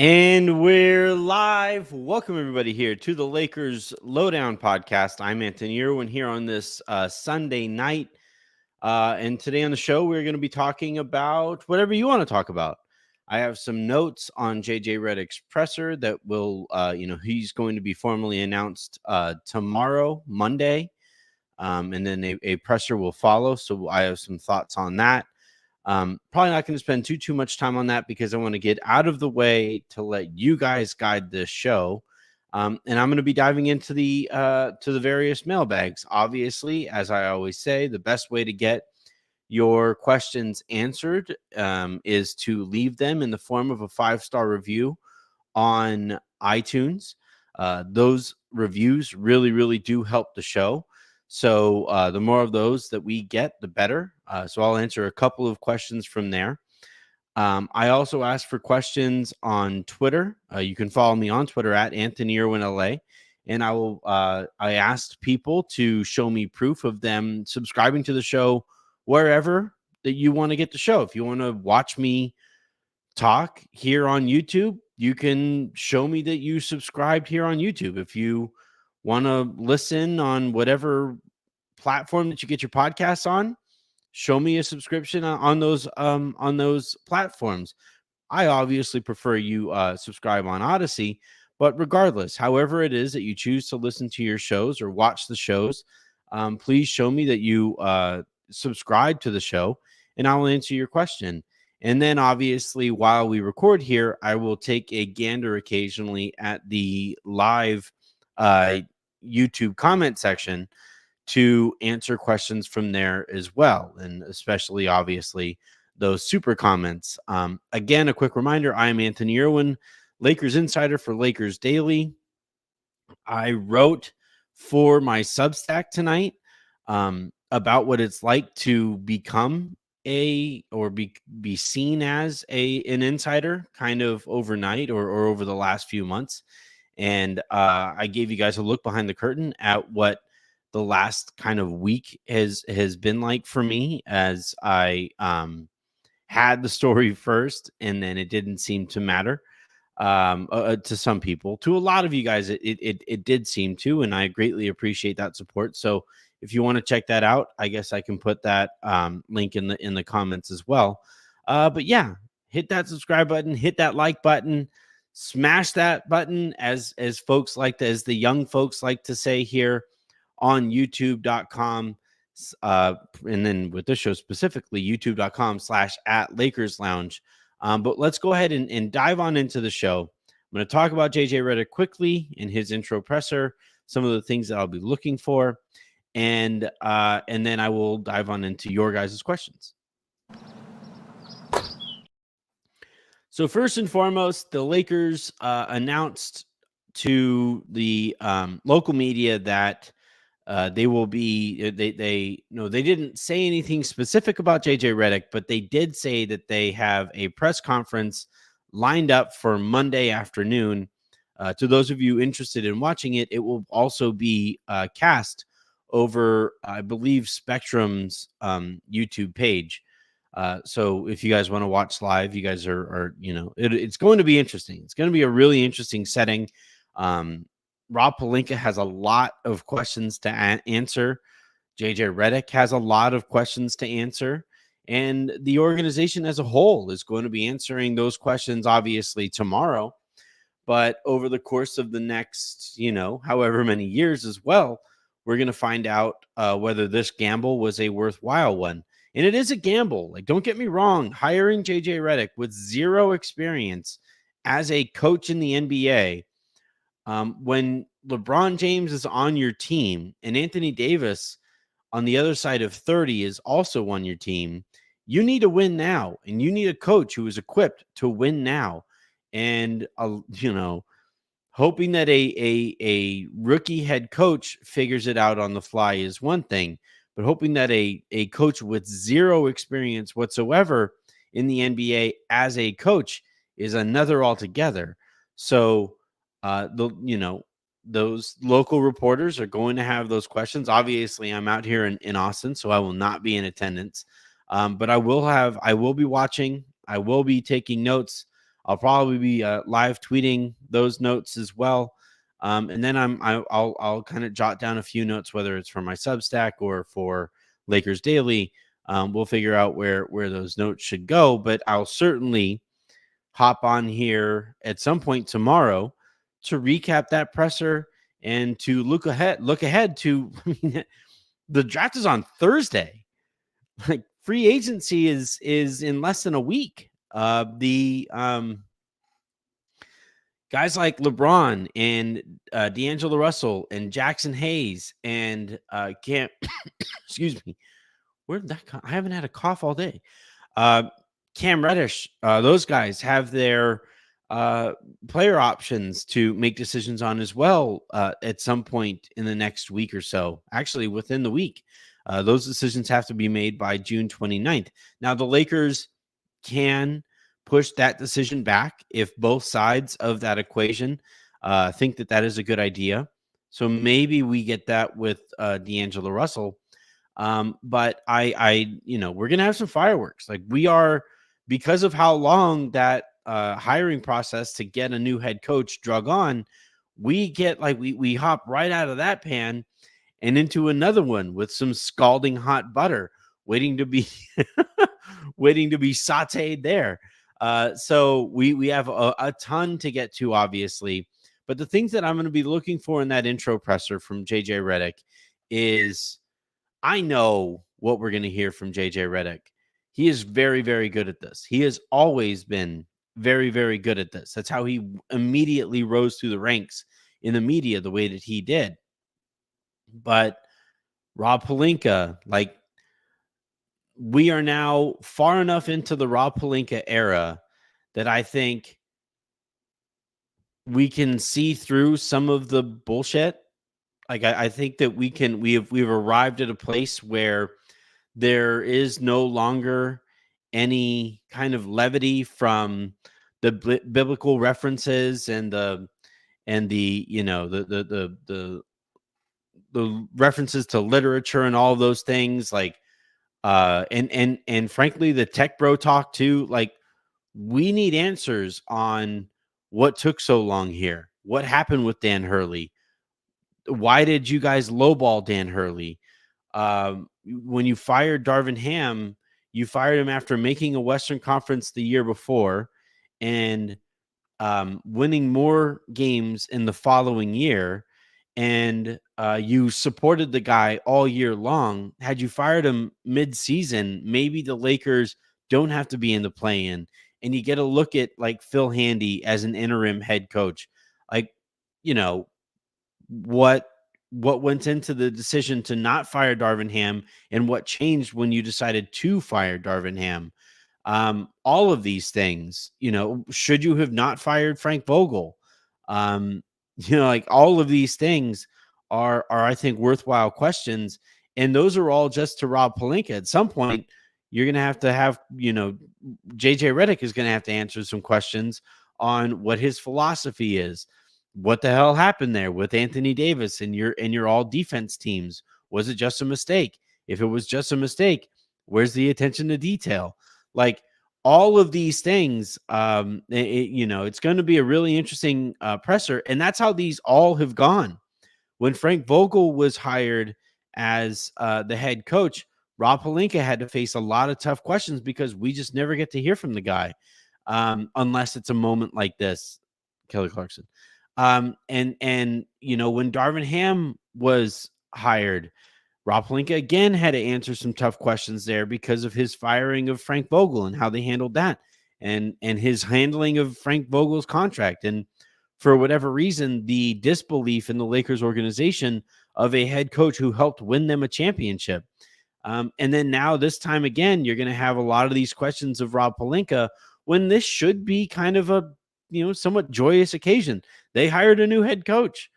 And we're live. Welcome, everybody, here to the Lakers Lowdown podcast. I'm Anthony Irwin here on this Sunday night. And today on the show, we're going to be talking about whatever you want to talk about. I have some notes on JJ Redick's presser that will, he's going to be formally announced tomorrow, Monday. And then a presser will follow. So I have some thoughts on that. Probably not going to spend too much time on that because I want to get out of the way to let you guys guide this show. And I'm going to be diving into the various mailbags. Obviously, as I always say, the best way to get your questions answered is to leave them in the form of a 5-star review on iTunes. Those reviews really do help the show. So the more of those that we get, the better. So I'll answer a couple of questions from there. I also asked for questions on Twitter. You can follow me on Twitter at Anthony Irwin LA. And I asked people to show me proof of them subscribing to the show wherever that you want to get the show. If you want to watch me talk here on YouTube, you can show me that you subscribed here on YouTube. If you want to listen on whatever platform that you get your podcasts on, show me a subscription on those platforms. I obviously prefer you subscribe on Odyssey, but regardless, however it is that you choose to listen to your shows or watch the shows, please show me that you subscribe to the show, and I will answer your question. And then obviously, while we record here, I will take a gander occasionally at the live YouTube comment section to answer questions from there as well. And especially, obviously, those super comments. Again, a quick reminder, I am Anthony Irwin, Lakers insider for Lakers Daily. I wrote for my Substack tonight about what it's like to become be seen as an insider kind of overnight or over the last few months. And I gave you guys a look behind the curtain at what the last kind of week has been like for me, as I had the story first and then it didn't seem to matter to some people. To a lot of you guys, it did seem to, and I greatly appreciate that support. So if you want to check that out, I guess I can put that link in the comments as well. But yeah, hit that subscribe button, hit that like button, smash that button, as folks like to, as the young folks like to say here on youtube.com. And then with this show specifically, youtube.com/@Lakers Lounge. But let's go ahead and dive on into the show. I'm going to talk about JJ Redick quickly in his intro presser, some of the things that I'll be looking for, and then I will dive on into your guys' questions. So first and foremost, the Lakers announced to the local media that they will be. They didn't say anything specific about JJ Redick, but they did say that they have a press conference lined up for Monday afternoon. To those of you interested in watching it, it will also be cast over, I believe, Spectrum's YouTube page. So if you guys want to watch live, you guys are it's going to be interesting. It's going to be a really interesting setting. Rob Pelinka has a lot of questions to answer. JJ Redick has a lot of questions to answer. And the organization as a whole is going to be answering those questions, obviously, tomorrow. But over the course of the next, however many years as well, we're going to find out whether this gamble was a worthwhile one. And it is a gamble. Like, don't get me wrong. Hiring JJ Redick with zero experience as a coach in the NBA, when LeBron James is on your team and Anthony Davis on the other side of 30 is also on your team, you need to win now. And you need a coach who is equipped to win now. And, hoping that a rookie head coach figures it out on the fly is one thing. But hoping that a coach with zero experience whatsoever in the NBA as a coach is another altogether. So, those local reporters are going to have those questions. Obviously, I'm out here in Austin, so I will not be in attendance. But I will be watching. I will be taking notes. I'll probably be live tweeting those notes as well. And then I'll kind of jot down a few notes, whether it's for my Substack or for Lakers Daily. We'll figure out where those notes should go, but I'll certainly hop on here at some point tomorrow to recap that presser and to look ahead to the draft is on Thursday. Like, free agency is in less than a week. The guys like LeBron and D'Angelo Russell and Jackson Hayes and Cam excuse me. Where did that come? I haven't had a cough all day. Cam Reddish, those guys have their player options to make decisions on as well at some point in the next week or so. Actually, within the week, those decisions have to be made by June 29th. Now, the Lakers can push that decision back if both sides of that equation think that that is a good idea. So maybe we get that with D'Angelo Russell. But I we're going to have some fireworks. Like, we are, because of how long that hiring process to get a new head coach drug on, we get like, we hop right out of that pan and into another one with some scalding hot butter waiting to be waiting to be sauteed there. So we have a ton to get to, obviously. But the things that I'm going to be looking for in that intro presser from JJ Redick is, I know what we're going to hear from JJ Redick. He is very, very good at this. He has always been very, very good at this. That's how he immediately rose through the ranks in the media the way that he did. But Rob Pelinka, like, we are now far enough into the Rob Pelinka era that I think we can see through some of the bullshit. Like, I think that we've arrived at a place where there is no longer any kind of levity from the biblical references and the references to literature and all those things, like and frankly the tech bro talk too. Like, we need answers on what took so long here. What happened with Dan Hurley? Why did you guys lowball Dan Hurley? When you fired Darvin Ham, you fired him after making a Western Conference the year before and winning more games in the following year. And you supported the guy all year long. Had you fired him mid-season, maybe the Lakers don't have to be in the play-in, and you get a look at like Phil Handy as an interim head coach. Like, what went into the decision to not fire Darvin Ham and what changed when you decided to fire Darvin Ham. All of these things, should you have not fired Frank Vogel? Like, all of these things are I think worthwhile questions. And those are all just to Rob Pelinka. At some point, you're going to have, JJ Redick is going to have to answer some questions on what his philosophy is. What the hell happened there with Anthony Davis and your all defense teams? Was it just a mistake? If it was just a mistake, where's the attention to detail? Like, all of these things, it's going to be a really interesting presser. And that's how these all have gone. When Frank Vogel was hired as the head coach, Rob Pelinka had to face a lot of tough questions because we just never get to hear from the guy unless it's a moment like this. Kelly Clarkson. And when Darvin Ham was hired, Rob Pelinka again had to answer some tough questions there because of his firing of Frank Vogel and how they handled that, and his handling of Frank Vogel's contract. And for whatever reason, the disbelief in the Lakers organization of a head coach who helped win them a championship. And then now this time again, you're going to have a lot of these questions of Rob Pelinka when this should be kind of a somewhat joyous occasion. They hired a new head coach.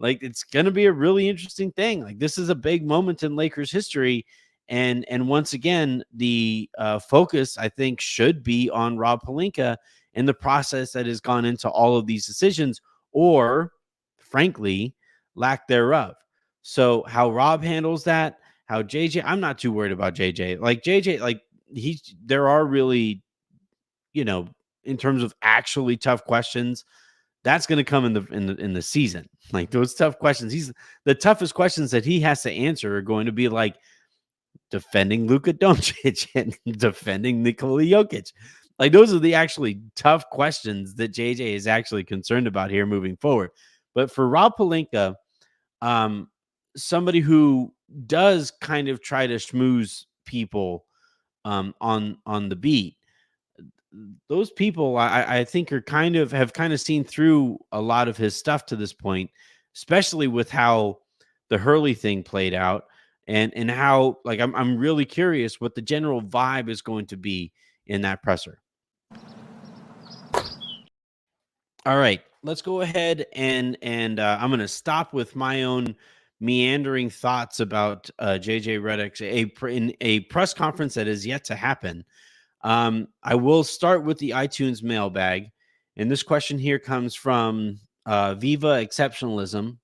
Like, it's going to be a really interesting thing. Like, this is a big moment in Lakers history. And once again, the focus, I think, should be on Rob Pelinka and the process that has gone into all of these decisions, or frankly, lack thereof. So how Rob handles that, how JJ, I'm not too worried about JJ. Like, JJ, like, there are really, in terms of actually tough questions, that's going to come in the season. Like those tough questions, the toughest questions that he has to answer are going to be like defending Luka Doncic and defending Nikola Jokic. Like those are the actually tough questions that JJ is actually concerned about here moving forward. But for Rob Pelinka, somebody who does kind of try to schmooze people on the beat, those people I think are have kind of seen through a lot of his stuff to this point, especially with how the Hurley thing played out and how like I'm really curious what the general vibe is going to be in that presser. All right, let's go ahead and I'm going to stop with my own meandering thoughts about JJ Redick's in a press conference that is yet to happen. I will start with the iTunes mailbag, and this question here comes from Viva Exceptionalism.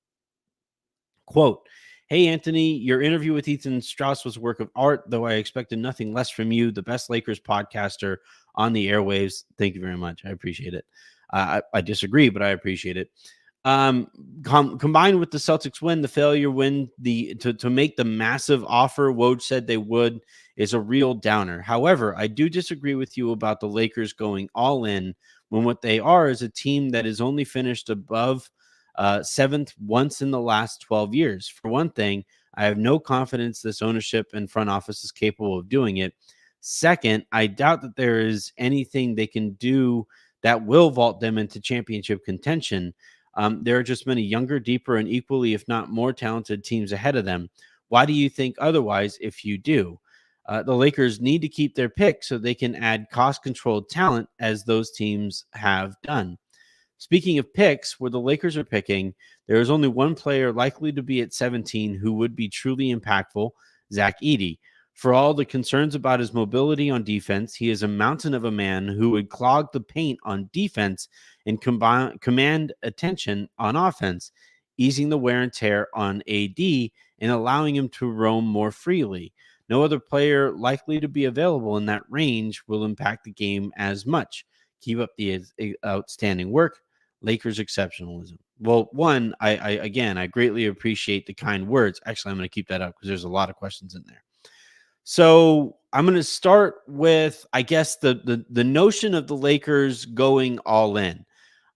Quote, "Hey, Anthony, your interview with Ethan Strauss was a work of art, though I expected nothing less from you, the best Lakers podcaster on the airwaves." Thank you very much. I appreciate it. I disagree, but I appreciate it. Combined with the Celtics win, the failure to make the massive offer Woj said they would is a real downer. However, I do disagree with you about the Lakers going all in when what they are is a team that is only finished above seventh once in the last 12 years. For one thing, I have no confidence this ownership and front office is capable of doing it. Second, I doubt that there is anything they can do that will vault them into championship contention. There are just many younger, deeper, and equally, if not more talented teams ahead of them. Why do you think otherwise if you do? The Lakers need to keep their pick so they can add cost-controlled talent as those teams have done. Speaking of picks, where the Lakers are picking, there is only one player likely to be at 17 who would be truly impactful, Zach Edey. For all the concerns about his mobility on defense, he is a mountain of a man who would clog the paint on defense and command attention on offense, easing the wear and tear on AD and allowing him to roam more freely. No other player likely to be available in that range will impact the game as much. Keep up the outstanding work. Lakers exceptionalism. Well, one, I greatly appreciate the kind words. Actually, I'm going to keep that up because there's a lot of questions in there. So I'm going to start with, I guess, the notion of the Lakers going all in.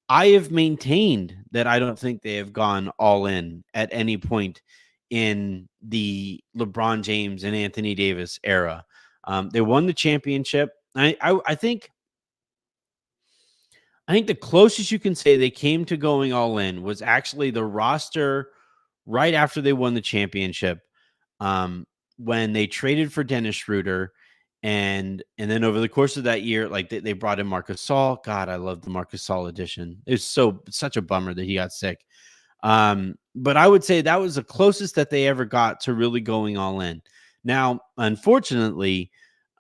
I have maintained that I don't think they have gone all in at any point in the LeBron James and Anthony Davis era. They won the championship. I think the closest you can say they came to going all in was actually the roster right after they won the championship. When they traded for Dennis Schroeder, and then over the course of that year, like they brought in Marc Gasol. God, I love the Marc Gasol edition. It's such a bummer that he got sick. But I would say that was the closest that they ever got to really going all in. Now, unfortunately,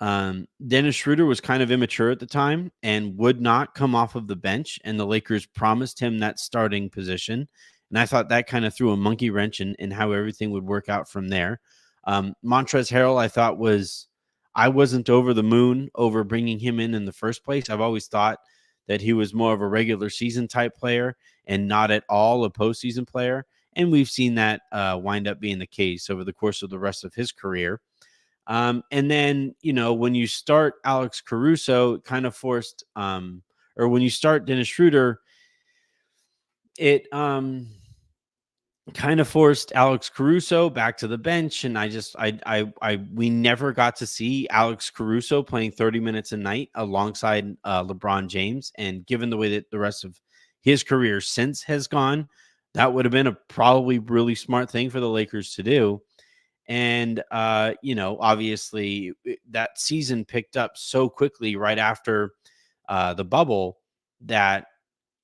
Dennis Schroeder was kind of immature at the time and would not come off of the bench, and the Lakers promised him that starting position. And I thought that kind of threw a monkey wrench in how everything would work out from there. Montrezl Harrell, I wasn't over the moon over bringing him in the first place. I've always thought that he was more of a regular season type player and not at all a postseason player. And we've seen that wind up being the case over the course of the rest of his career. And then, when you start Alex Caruso, it kind of forced, or when you start Dennis Schroeder, it kind of forced Alex Caruso back to the bench. And we never got to see Alex Caruso playing 30 minutes a night alongside LeBron James. And given the way that the rest of his career since has gone, that would have been a probably really smart thing for the Lakers to do. And, obviously that season picked up so quickly right after the bubble that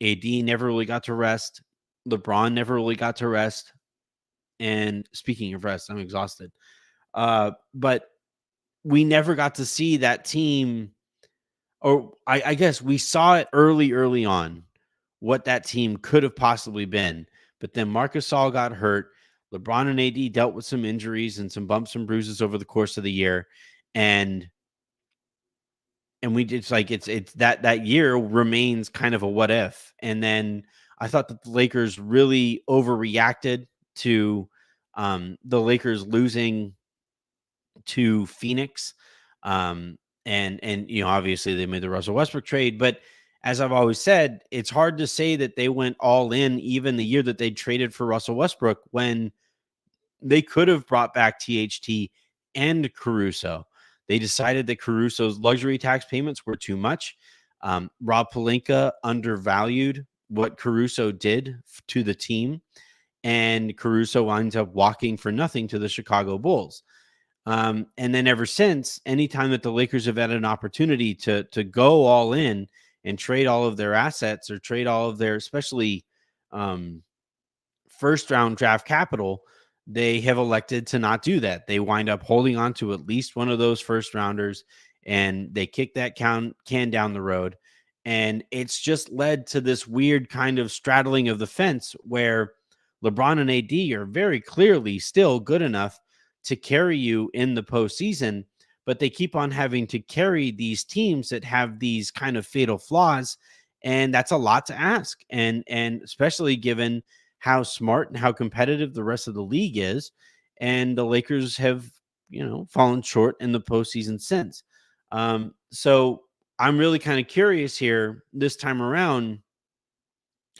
AD never really got to rest. LeBron never really got to rest. And speaking of rest, I'm exhausted. But we never got to see that team, or I guess we saw it early on what that team could have possibly been. But then Marc Gasol got hurt. LeBron and AD dealt with some injuries and some bumps and bruises over the course of the year. And and it's that year remains kind of a what if. And then I thought that the Lakers really overreacted to the Lakers losing to Phoenix. And obviously they made the Russell Westbrook trade, but as I've always said, it's hard to say that they went all in even the year that they traded for Russell Westbrook, when they could have brought back THT and Caruso. They decided that Caruso's luxury tax payments were too much. Rob Pelinka undervalued what Caruso did to the team, and Caruso winds up walking for nothing to the Chicago Bulls. And then ever since, anytime that the Lakers have had an opportunity to go all in and trade all of their assets, or trade all of their, especially first round draft capital, they have elected to not do that. They wind up holding on to at least one of those first rounders, and they kick that can down the road. And it's just led to this weird kind of straddling of the fence, where LeBron and AD are very clearly still good enough to carry you in the postseason, but they keep on having to carry these teams that have these kind of fatal flaws. And that's a lot to ask. And especially given how smart and how competitive the rest of the league is. And the Lakers have, fallen short in the postseason since. So I'm really kind of curious here this time around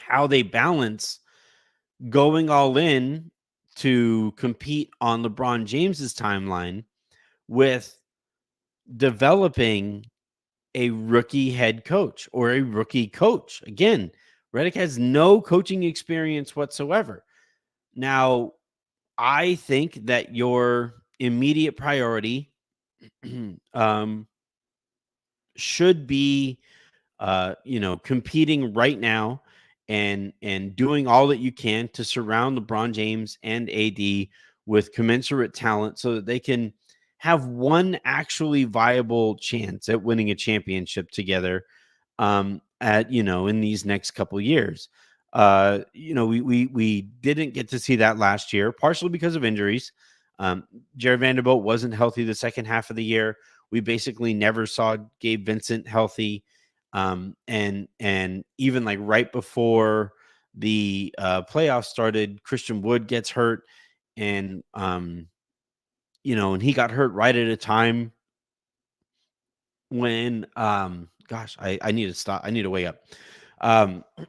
how they balance going all in to compete on LeBron James's timeline with developing a rookie head coach or a rookie coach. Again, Redick has no coaching experience whatsoever. Now, I think that your immediate priority should be, competing right now and doing all that you can to surround LeBron James and AD with commensurate talent, so that they can have one actually viable chance at winning a championship together in these next couple years. We didn't get to see that last year, partially because of injuries. Jared Vanderbilt wasn't healthy the second half of the year. We basically never saw Gabe Vincent healthy. And even like right before the playoffs started, Christian Wood gets hurt, and and he got hurt right at a time when I need to stop. I need to wake up.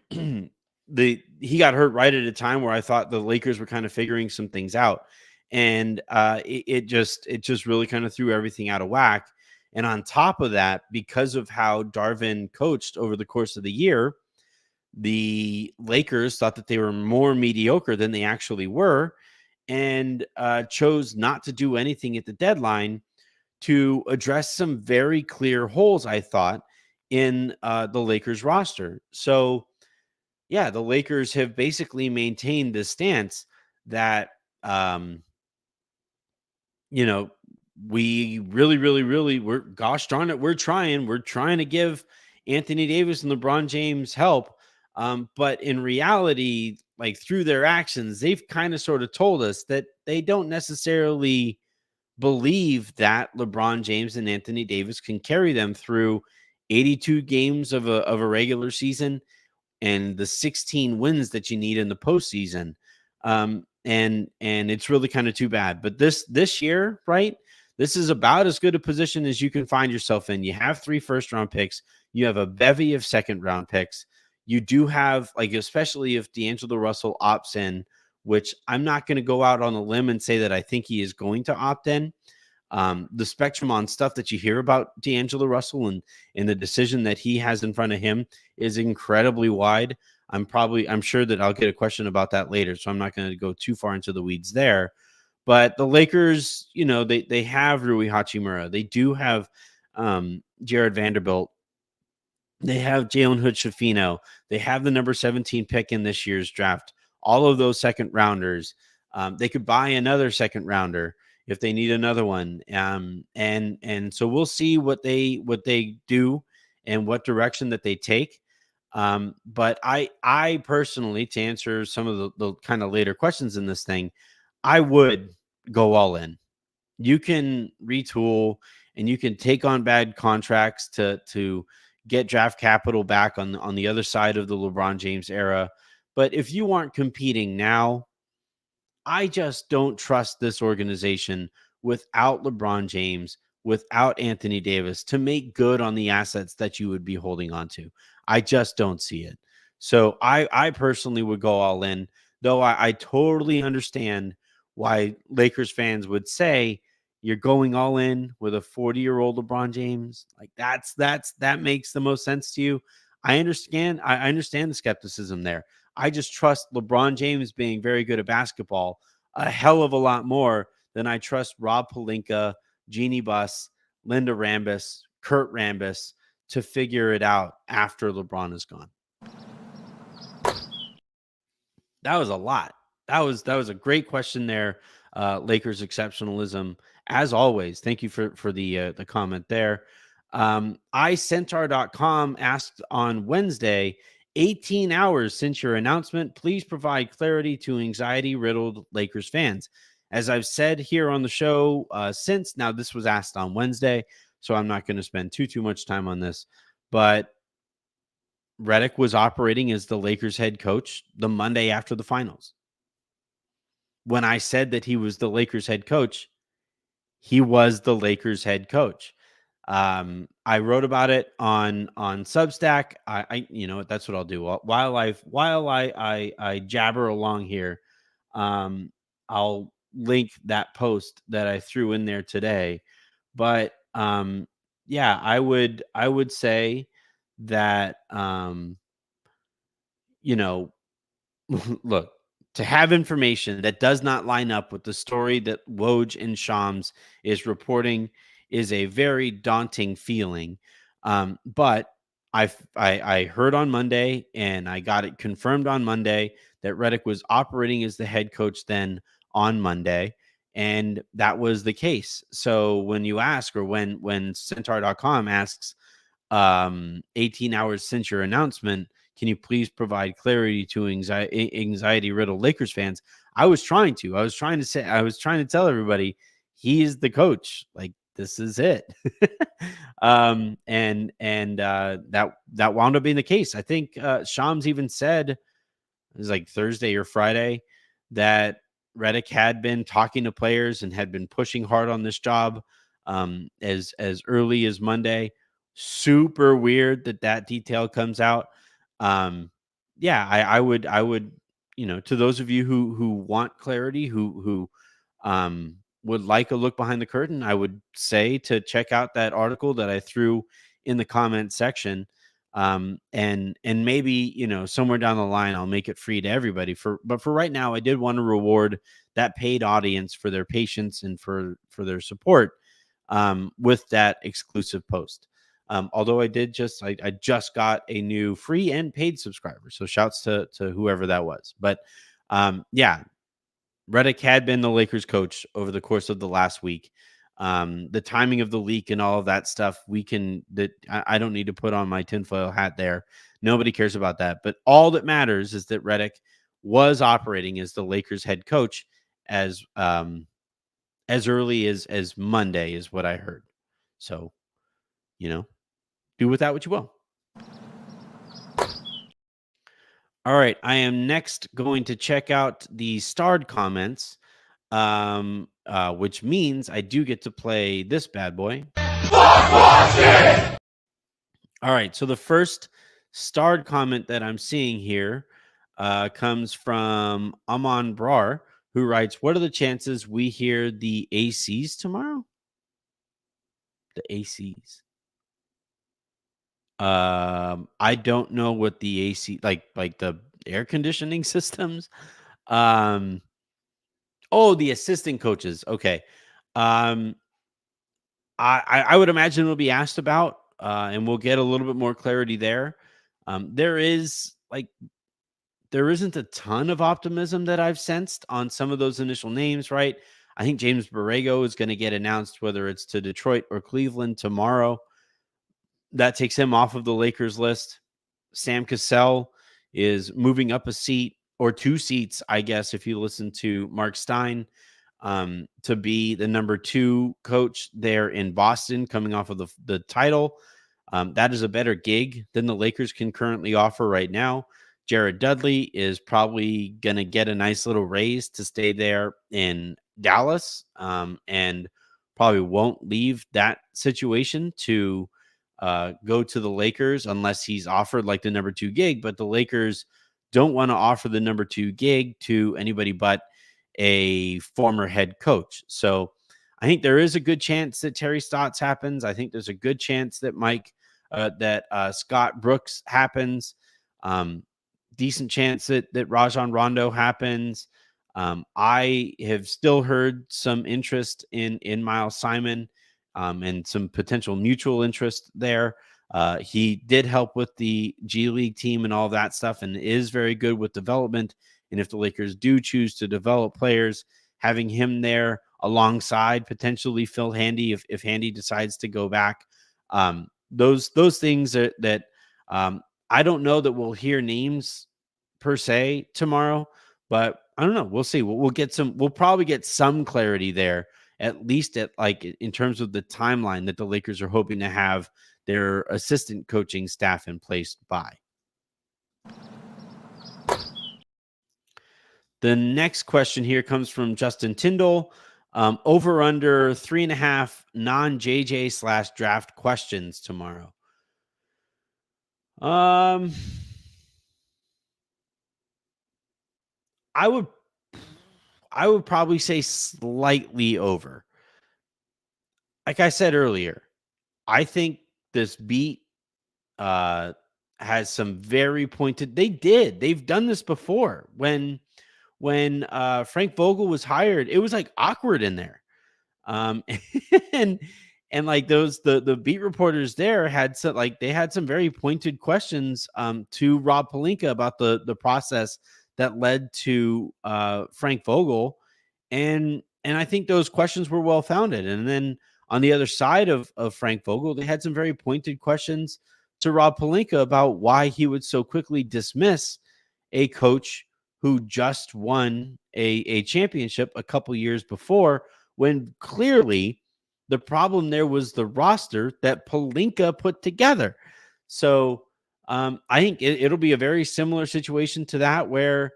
He got hurt right at a time where I thought the Lakers were kind of figuring some things out, and it just really kind of threw everything out of whack. And on top of that, because of how Darvin coached over the course of the year, the Lakers thought that they were more mediocre than they actually were, and chose not to do anything at the deadline to address some very clear holes, I thought, in the Lakers roster. So, yeah, the Lakers have basically maintained this stance that, we really, really, really, gosh darn it, we're trying to give Anthony Davis and LeBron James help. But in reality, like through their actions, they've kind of sort of told us that they don't necessarily believe that LeBron James and Anthony Davis can carry them through 82 games of a regular season and the 16 wins that you need in the postseason. And it's really kind of too bad. But this year, right? This is about as good a position as you can find yourself in. You have 3 first-round picks. You have a bevy of second-round picks. You do have, like, especially if D'Angelo Russell opts in, which I'm not going to go out on a limb and say that I think he is going to opt in. The spectrum on stuff that you hear about D'Angelo Russell and the decision that he has in front of him is incredibly wide. I'm sure that I'll get a question about that later, so I'm not going to go too far into the weeds there. But the Lakers, they have Rui Hachimura. They do have Jared Vanderbilt. They have Jalen Hood-Schifino. They have the number 17 pick in this year's draft. All of those second rounders. They could buy another second rounder if they need another one. And so we'll see what they do and what direction that they take. But I personally, to answer some of the kind of later questions in this thing, I would go all in. You can retool and you can take on bad contracts to get draft capital back on the other side of the LeBron James era. But if you aren't competing now, I just don't trust this organization without LeBron James, without Anthony Davis to make good on the assets that you would be holding on to. I just don't see it. So I personally would go all in, though I totally understand why Lakers fans would say you're going all in with a 40-year-old LeBron James. Like that makes the most sense to you. I understand the skepticism there. I just trust LeBron James being very good at basketball a hell of a lot more than I trust Rob Pelinka, Jeannie Buss, Linda Rambis, Kurt Rambis to figure it out after LeBron is gone. That was a lot. That was a great question there. Lakers exceptionalism, as always. Thank you for the comment there. iCentaur.com asked on Wednesday, 18 hours since your announcement, please provide clarity to anxiety-riddled Lakers fans. As I've said here on the show now this was asked on Wednesday, so I'm not going to spend too much time on this, but Redick was operating as the Lakers head coach the Monday after the finals. When I said that he was the Lakers head coach, he was the Lakers head coach. I wrote about it on Substack. That's what I'll do while I jabber along here. I'll link that post that I threw in there today. But yeah, I would say that look, to have information that does not line up with the story that Woj and Shams is reporting is a very daunting feeling. But I heard on Monday, and I got it confirmed on Monday, that Redick was operating as the head coach then on Monday, and that was the case. So when you ask, or when Centaur.com asks, 18 hours since your announcement, can you please provide clarity to anxiety-riddled Lakers fans? I was trying to tell everybody he is the coach. Like, this is it. That wound up being the case. I think Shams even said, it was like Thursday or Friday, that Redick had been talking to players and had been pushing hard on this job as early as Monday. Super weird that detail comes out. Yeah, I would, to those of you who want clarity, who would like a look behind the curtain, I would say to check out that article that I threw in the comment section. And maybe, somewhere down the line, I'll make it free to everybody but for right now, I did want to reward that paid audience for their patience and for their support, with that exclusive post. Although I just got a new free and paid subscriber. So shouts to whoever that was. But yeah, Redick had been the Lakers coach over the course of the last week. The timing of the leak and all of that stuff, I don't need to put on my tinfoil hat there. Nobody cares about that. But all that matters is that Redick was operating as the Lakers head coach as early as Monday is what I heard. So, do with that what you will. All right, I am next going to check out the starred comments, which means I do get to play this bad boy. All right, so the first starred comment that I'm seeing here comes from Aman Brar, who writes, "What are the chances we hear the ACs tomorrow?" The ACs. I don't know what the AC, like the air conditioning systems. Oh, the assistant coaches. Okay. I would imagine it'll be asked about, and we'll get a little bit more clarity there. There isn't a ton of optimism that I've sensed on some of those initial names, right? I think James Borrego is going to get announced, whether it's to Detroit or Cleveland tomorrow. That takes him off of the Lakers list. Sam Cassell is moving up a seat or 2 seats, I guess, if you listen to Mark Stein. to be the number 2 coach there in Boston, coming off of the title. That is a better gig than the Lakers can currently offer right now. Jared Dudley is probably going to get a nice little raise to stay there in Dallas, and probably won't leave that situation to go to the Lakers unless he's offered like the number 2 gig. But the Lakers don't want to offer the number 2 gig to anybody but a former head coach. So I think there is a good chance that Terry Stotts happens. I think there's a good chance that Scott Brooks happens. Decent chance that Rajon Rondo happens. I have still heard some interest in Miles Simon, and some potential mutual interest there. He did help with the G League team and all that stuff, and is very good with development. And if the Lakers do choose to develop players, having him there alongside potentially Phil Handy, if Handy decides to go back, those things that I don't know that we'll hear names per se tomorrow, but I don't know. We'll see. We'll probably get some clarity there, at least at like in terms of the timeline that the Lakers are hoping to have their assistant coaching staff in place by. The next question here comes from Justin Tyndall. Over under 3.5 non-JJ/draft questions tomorrow. I would probably say slightly over. Like I said earlier, I think this beat has some very pointed. They've done this before. When Frank Vogel was hired, it was like awkward in there. And like the beat reporters there had some very pointed questions to Rob Pelinka about the process that led to Frank Vogel, and I think those questions were well founded. And then on the other side of Frank Vogel, they had some very pointed questions to Rob Pelinka about why he would so quickly dismiss a coach who just won a championship a couple years before, when clearly the problem there was the roster that Pelinka put together. So I think it'll be a very similar situation to that, where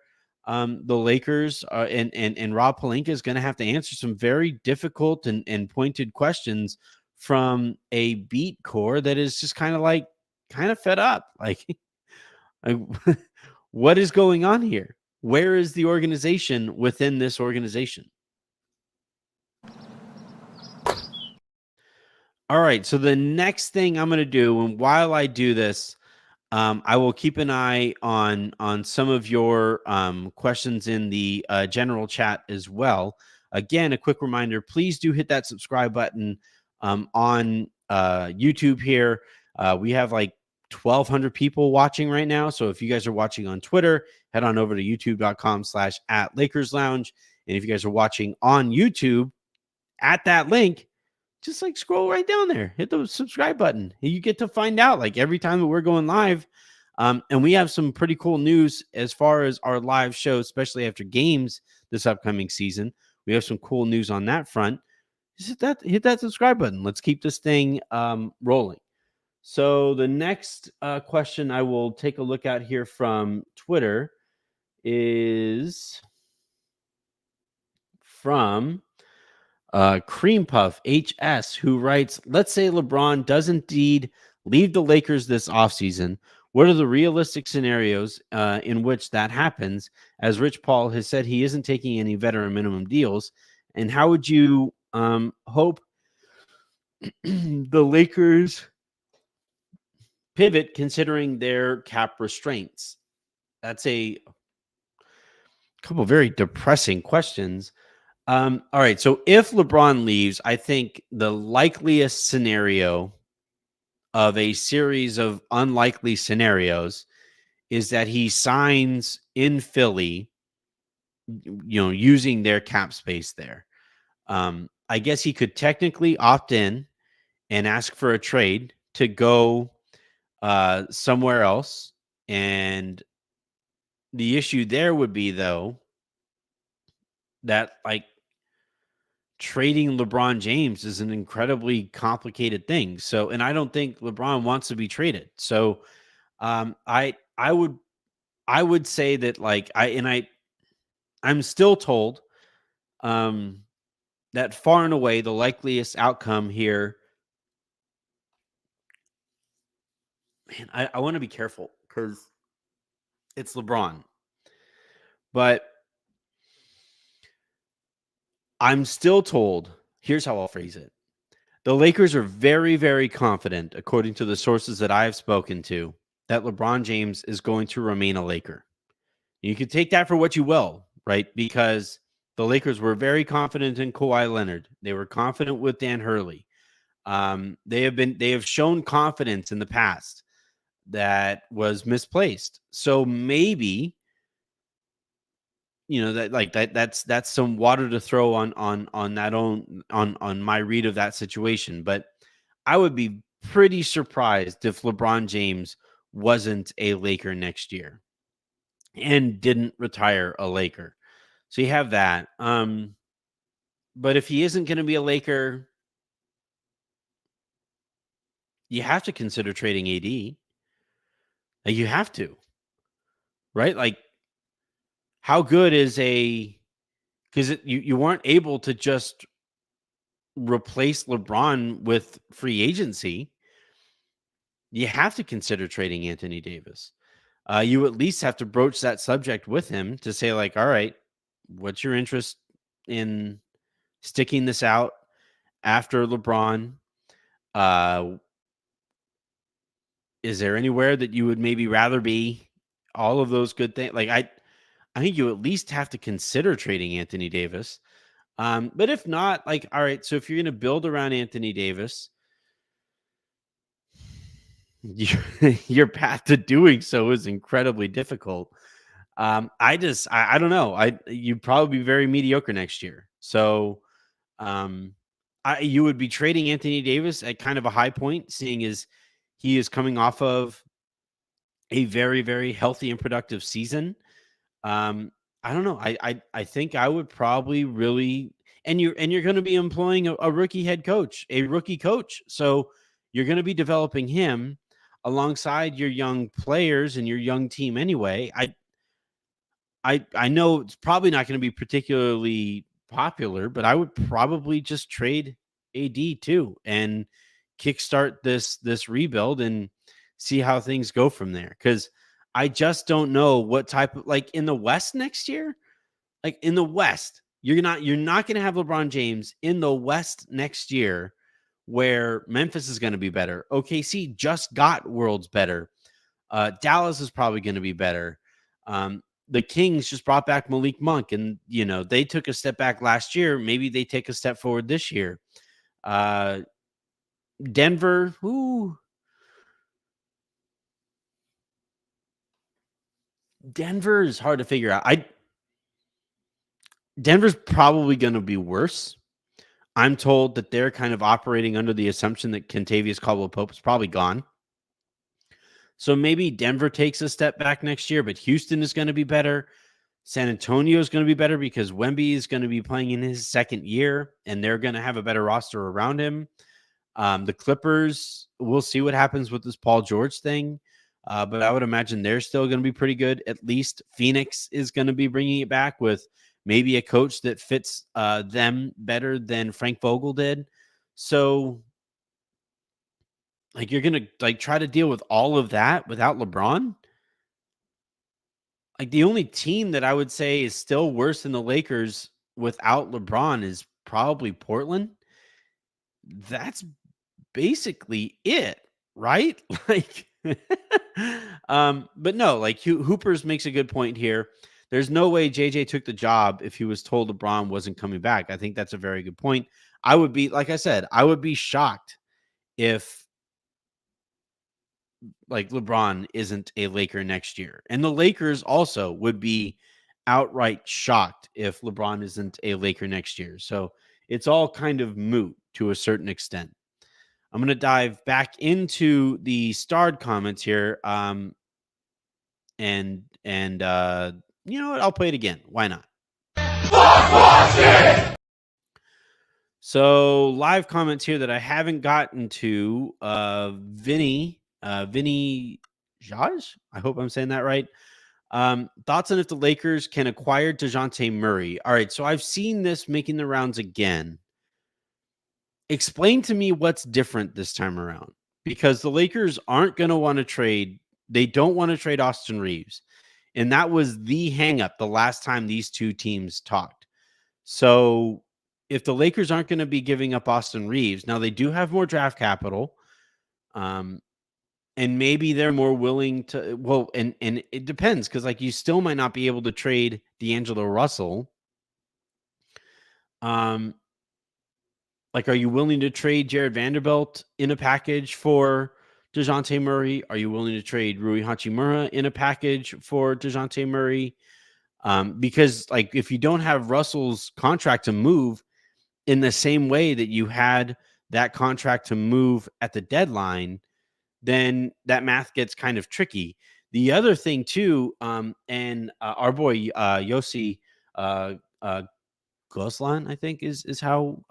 the Lakers and Rob Pelinka is going to have to answer some very difficult and pointed questions from a beat core that is just kind of fed up. Like, what is going on here? Where is the organization within this organization? All right. So the next thing I'm going to do, and while I do this, I will keep an eye on some of your questions in the general chat as well. Again, a quick reminder: please do hit that subscribe button on YouTube here. We have like 1,200 people watching right now. So if you guys are watching on Twitter, head on over to youtube.com/@LakersLounge. And if you guys are watching on YouTube, at that link, just like scroll right down there, hit the subscribe button. You get to find out like every time that we're going live. And we have some pretty cool news as far as our live show, especially after games this upcoming season. We have some cool news on that front. Just hit that subscribe button. Let's keep this thing rolling. So the next question I will take a look at here from Twitter is from Cream Puff HS, who writes, let's say LeBron does indeed leave the Lakers this offseason. What are the realistic scenarios in which that happens? As Rich Paul has said, he isn't taking any veteran minimum deals. And how would you hope the Lakers pivot considering their cap restraints? That's a couple very depressing questions. All right. So if LeBron leaves, I think the likeliest scenario of a series of unlikely scenarios is that he signs in Philly, using their cap space there. I guess he could technically opt in and ask for a trade to go somewhere else. And the issue there would be, though, that like trading LeBron James is an incredibly complicated thing. So, and I don't think LeBron wants to be traded. So, I would say that like I'm still told that far and away the likeliest outcome here. Man, I want to be careful because it's LeBron, but I'm still told. Here's how I'll phrase it. The Lakers are very, very confident, according to the sources that I have spoken to, that LeBron James is going to remain a Laker. You can take that for what you will, right? Because the Lakers were very confident in Kawhi Leonard. They were confident with Dan Hurley. They have shown confidence in the past that was misplaced. So maybe, that's some water to throw on my read of that situation. But I would be pretty surprised if LeBron James wasn't a Laker next year and didn't retire a Laker. So you have that. But if he isn't going to be a Laker, you have to consider trading AD. Like, you have to, right? Like, how good is because you weren't able to just replace LeBron with free agency. You have to consider trading Anthony Davis. You at least have to broach that subject with him to say, like, all right, what's your interest in sticking this out after LeBron? Is there anywhere that you would maybe rather be? All of those good things. Like, I think you at least have to consider trading Anthony Davis. But if not, like, all right, so if you're going to build around Anthony Davis, your path to doing so is incredibly difficult. I don't know. You'd probably be very mediocre next year. So, you would be trading Anthony Davis at kind of a high point, seeing as he is coming off of a very, very healthy and productive season. I don't know. I think I would probably really, and you're going to be employing a rookie head coach, a rookie coach. So you're going to be developing him alongside your young players and your young team anyway. I know it's probably not going to be particularly popular, but I would probably just trade AD too and kickstart this rebuild and see how things go from there. Because I just don't know what type of, like, in the West next year, like in the West, you're not going to have LeBron James in the West next year, where Memphis is going to be better. OKC just got worlds better. Dallas is probably going to be better. The Kings just brought back Malik Monk, and they took a step back last year. Maybe they take a step forward this year. Denver, Denver is hard to figure out. Denver's probably going to be worse. I'm told that they're kind of operating under the assumption that Kentavious Caldwell-Pope is probably gone. So maybe Denver takes a step back next year, but Houston is going to be better. San Antonio is going to be better because Wemby is going to be playing in his second year, and they're going to have a better roster around him. The Clippers, we'll see what happens with this Paul George thing. But I would imagine they're still going to be pretty good. At least Phoenix is going to be bringing it back with maybe a coach that fits them better than Frank Vogel did. So, like, you're going to like try to deal with all of that without LeBron? Like, the only team that I would say is still worse than the Lakers without LeBron is probably Portland. That's basically it, right? Like, but no, like, Hoopers makes a good point here. There's no way JJ took the job if he was told LeBron wasn't coming back. I think that's a very good point. I would be, like I said, I would be shocked if, like, LeBron isn't a Laker next year. And the Lakers also would be outright shocked if LeBron isn't a Laker next year. So it's all kind of moot to a certain extent. I'm going to dive back into the starred comments here. And you know what? I'll play it again. Why not? So live comments here that I haven't gotten to. Vinny Jaj. I hope I'm saying that right. Thoughts on if the Lakers can acquire Dejounte Murray? All right, so I've seen this making the rounds again. Explain to me what's different this time around, because the Lakers aren't going to want to trade. They don't want to trade Austin Reeves, and that was the hangup the last time these two teams talked. So if the Lakers aren't going to be giving up Austin Reeves, now they do have more draft capital, um, and maybe they're more willing to. Well, and it depends, because like you still might not be able to trade D'Angelo Russell. Um, like, are you willing to trade Jared Vanderbilt in a package for Dejounte Murray? Are you willing to trade Rui Hachimura in a package for Dejounte Murray? Because like if you don't have Russell's contract to move in the same way that you had that contract to move at the deadline, then that math gets kind of tricky. The other thing too, and our boy Yossi uh, uh, Goslan, I think is how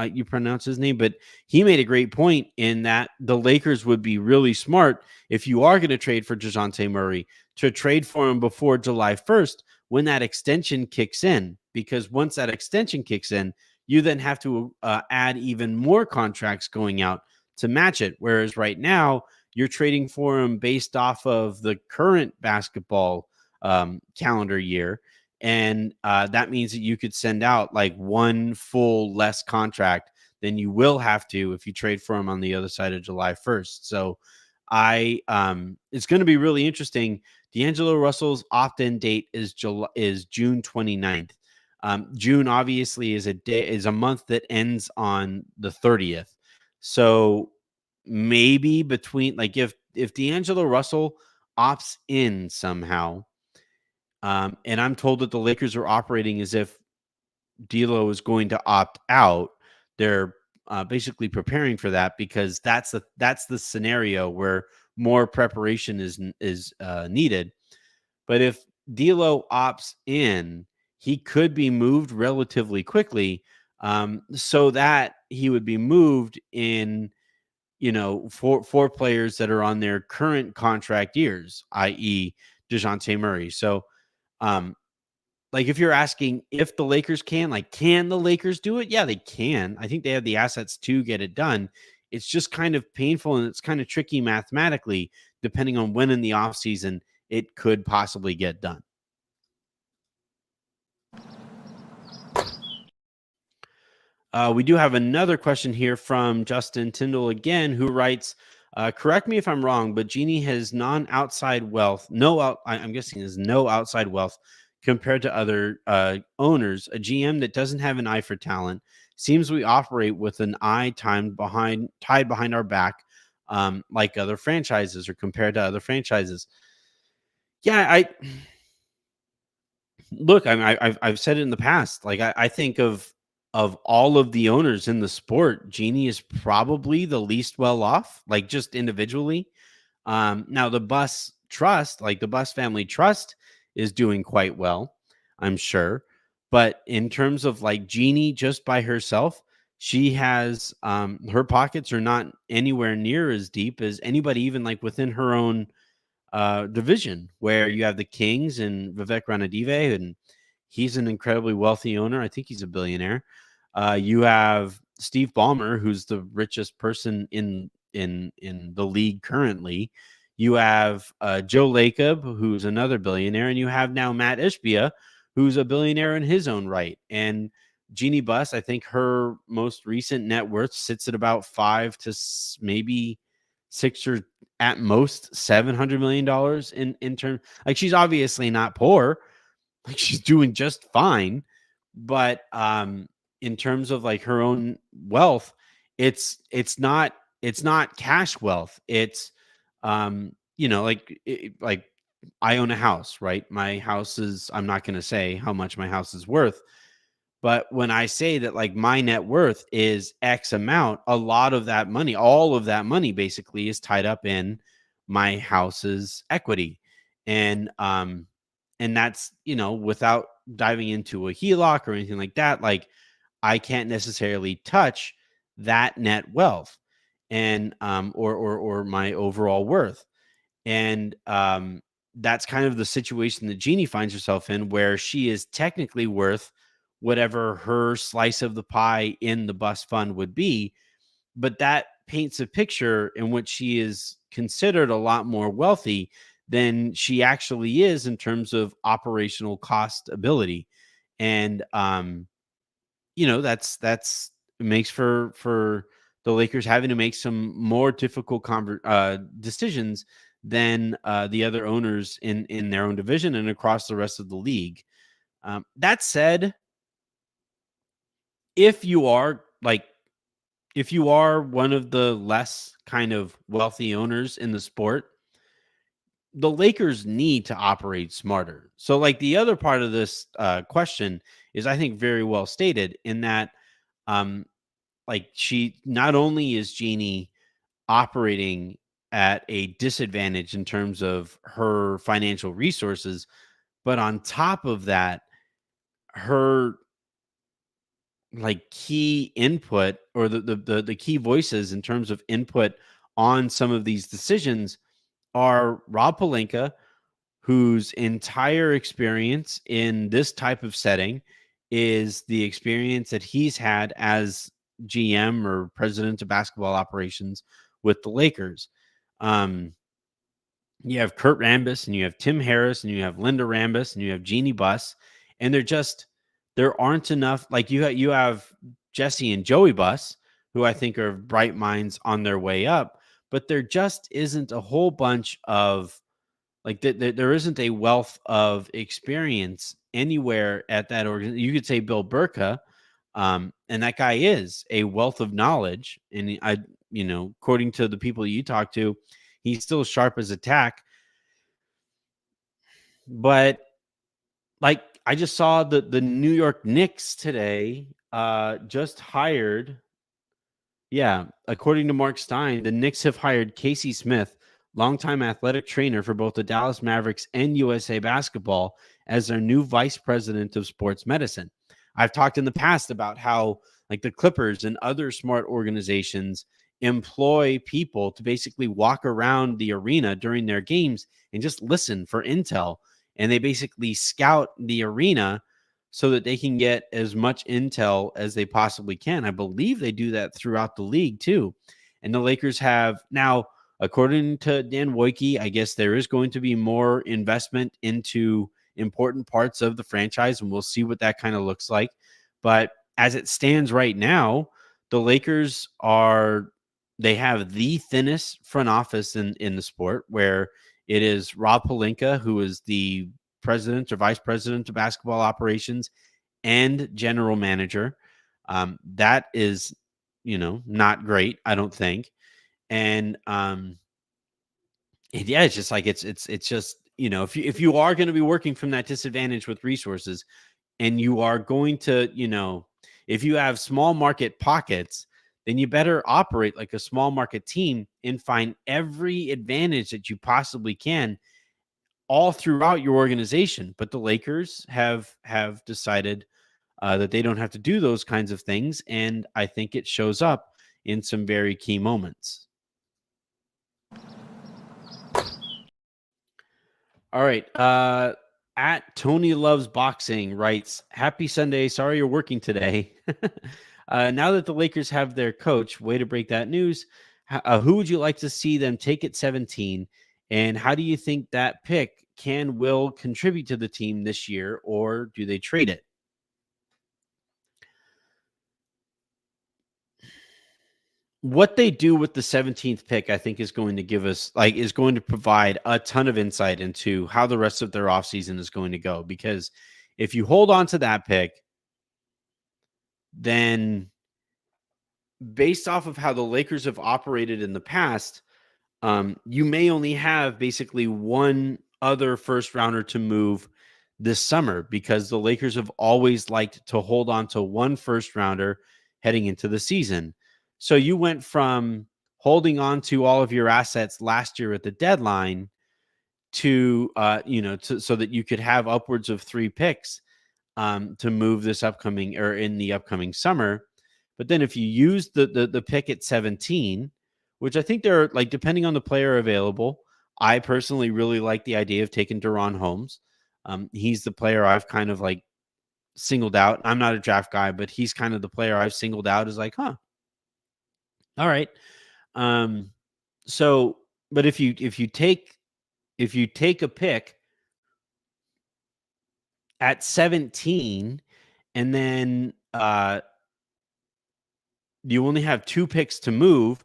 you pronounce his name, but he made a great point in that the Lakers would be really smart if you are going to trade for Dejounte Murray to trade for him before July 1st when that extension kicks in, because once that extension kicks in, you then have to add even more contracts going out to match it. Whereas right now, you're trading for him based off of the current basketball calendar year. And that means that you could send out like one full less contract than you will have to if you trade for him on the other side of July 1st. So it's going to be really interesting. D'Angelo Russell's opt-in date is June 29th. June obviously is a month that ends on the 30th. So maybe between like if D'Angelo Russell opts in somehow, and I'm told that the Lakers are operating as if D'Lo is going to opt out. They're basically preparing for that, because that's the scenario where more preparation is needed. But if D'Lo opts in, he could be moved relatively quickly, so that he would be moved in, for players that are on their current contract years, i.e., Dejounte Murray. So, um, like if you're asking if the Lakers can the Lakers do it? Yeah, they can. I think they have the assets to get it done. It's just kind of painful and it's kind of tricky mathematically, depending on when in the offseason it could possibly get done. We do have another question here from Justin Tyndall again, who writes, correct me if I'm wrong, but Jeannie has non-outside wealth. I'm guessing there's no outside wealth compared to other owners. A GM that doesn't have an eye for talent. Seems we operate with an eye tied behind our back, like other franchises or compared to other franchises. Yeah, I've said it in the past. Like I think of all of the owners in the sport, Jeannie is probably the least well off, like just individually. Now the the Bus family trust is doing quite well, I'm sure. But in terms of like Jeannie just by herself, she has her pockets are not anywhere near as deep as anybody, even like within her own division, where you have the Kings and Vivek Ranadive, and he's an incredibly wealthy owner. I think he's a billionaire. You have Steve Ballmer, who's the richest person in the league currently. You have Joe Lacob, who's another billionaire, and you have now Matt Ishbia, who's a billionaire in his own right. And Jeannie Buss, I think her most recent net worth sits at about maybe 6 or at most $700 million in terms. Like, she's obviously not poor, like she's doing just fine, but in terms of like her own wealth, it's not cash wealth. It's like I own a house, right? My house is, I'm not going to say how much my house is worth, but when I say that like my net worth is X amount, a lot of that money, all of that money basically is tied up in my house's equity. And that's, without diving into a HELOC or anything like that, like I can't necessarily touch that net wealth and or my overall worth. And that's kind of the situation that Jeannie finds herself in, where she is technically worth whatever her slice of the pie in the bus fund would be. But that paints a picture in which she is considered a lot more wealthy than she actually is in terms of operational cost ability. And that's makes for the Lakers having to make some more difficult decisions than the other owners in their own division and across the rest of the league. That said, if you are like if you are one of the less kind of wealthy owners in the sport, the Lakers need to operate smarter. So, like, the other part of this question is, I think, very well stated in that, um, like, she not only is Jeannie operating at a disadvantage in terms of her financial resources, but on top of that, her like key input, or the key voices in terms of input on some of these decisions, are Rob Pelinka, whose entire experience in this type of setting is the experience that he's had as GM or president of basketball operations with the Lakers. Um, you have Kurt Rambis and you have Tim Harris and you have Linda Rambis and you have Jeannie Buss, and there aren't enough. Like, you have Jesse and Joey Buss, who I think are bright minds on their way up, but there just isn't a whole bunch of there isn't a wealth of experience anywhere at that organization. You could say Bill Burka, and that guy is a wealth of knowledge. And according to the people you talk to, he's still sharp as a tack. But like, I just saw the New York Knicks today just hired. Yeah, according to Mark Stein, the Knicks have hired Casey Smith, longtime athletic trainer for both the Dallas Mavericks and USA Basketball, as their new vice president of sports medicine. I've talked in the past about how, like, the Clippers and other smart organizations employ people to basically walk around the arena during their games and just listen for intel. And they basically scout the arena so that they can get as much intel as they possibly can. I believe they do that throughout the league too. And the Lakers have now, according to Dan Wojcicki, I guess there is going to be more investment into important parts of the franchise, and we'll see what that kind of looks like. But as it stands right now, the Lakers they have the thinnest front office in the sport, where it is Rob Pelinka, who is the president or vice president of basketball operations and general manager. That is, not great, I don't think. And yeah, it's just like it's just, if you are going to be working from that disadvantage with resources, and you are going to, if you have small market pockets, then you better operate like a small market team and find every advantage that you possibly can all throughout your organization. But the Lakers have decided that they don't have to do those kinds of things, and I think it shows up in some very key moments. All right. At Tony Loves Boxing writes, "Happy Sunday. Sorry you're working today." Now that the Lakers have their coach, way to break that news. Who would you like to see them take at 17? And how do you think that pick will contribute to the team this year, or do they trade it? What they do with the 17th pick, I think, is going to provide a ton of insight into how the rest of their offseason is going to go. Because if you hold on to that pick, then based off of how the Lakers have operated in the past, you may only have basically one other first rounder to move this summer, because the Lakers have always liked to hold on to one first rounder heading into the season. So you went from holding on to all of your assets last year at the deadline to, so that you could have upwards of 3 picks. to move this upcoming or in the upcoming summer. But then if you use the pick at 17, which I think they're like, depending on the player available, I personally really like the idea of taking Deron Holmes. He's the player I've kind of like singled out. I'm not a draft guy, but he's kind of the player I've singled out as like, all right. Um, so, but if you take a pick at 17 and then you only have 2 picks to move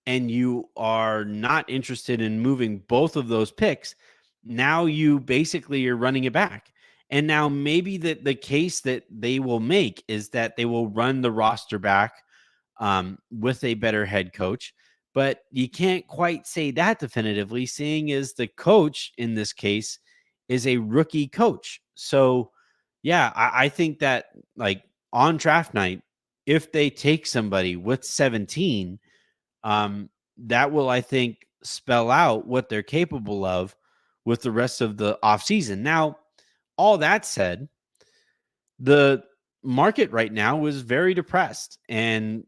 and you are not interested in moving both of those picks, now you basically are running it back. And now maybe the case that they will make is that they will run the roster back with a better head coach. But you can't quite say that definitively, seeing as the coach in this case is a rookie coach. So, yeah, I think that like on draft night, if they take somebody with 17, that will, I think, spell out what they're capable of with the rest of the offseason. Now, all that said, the market right now is very depressed, and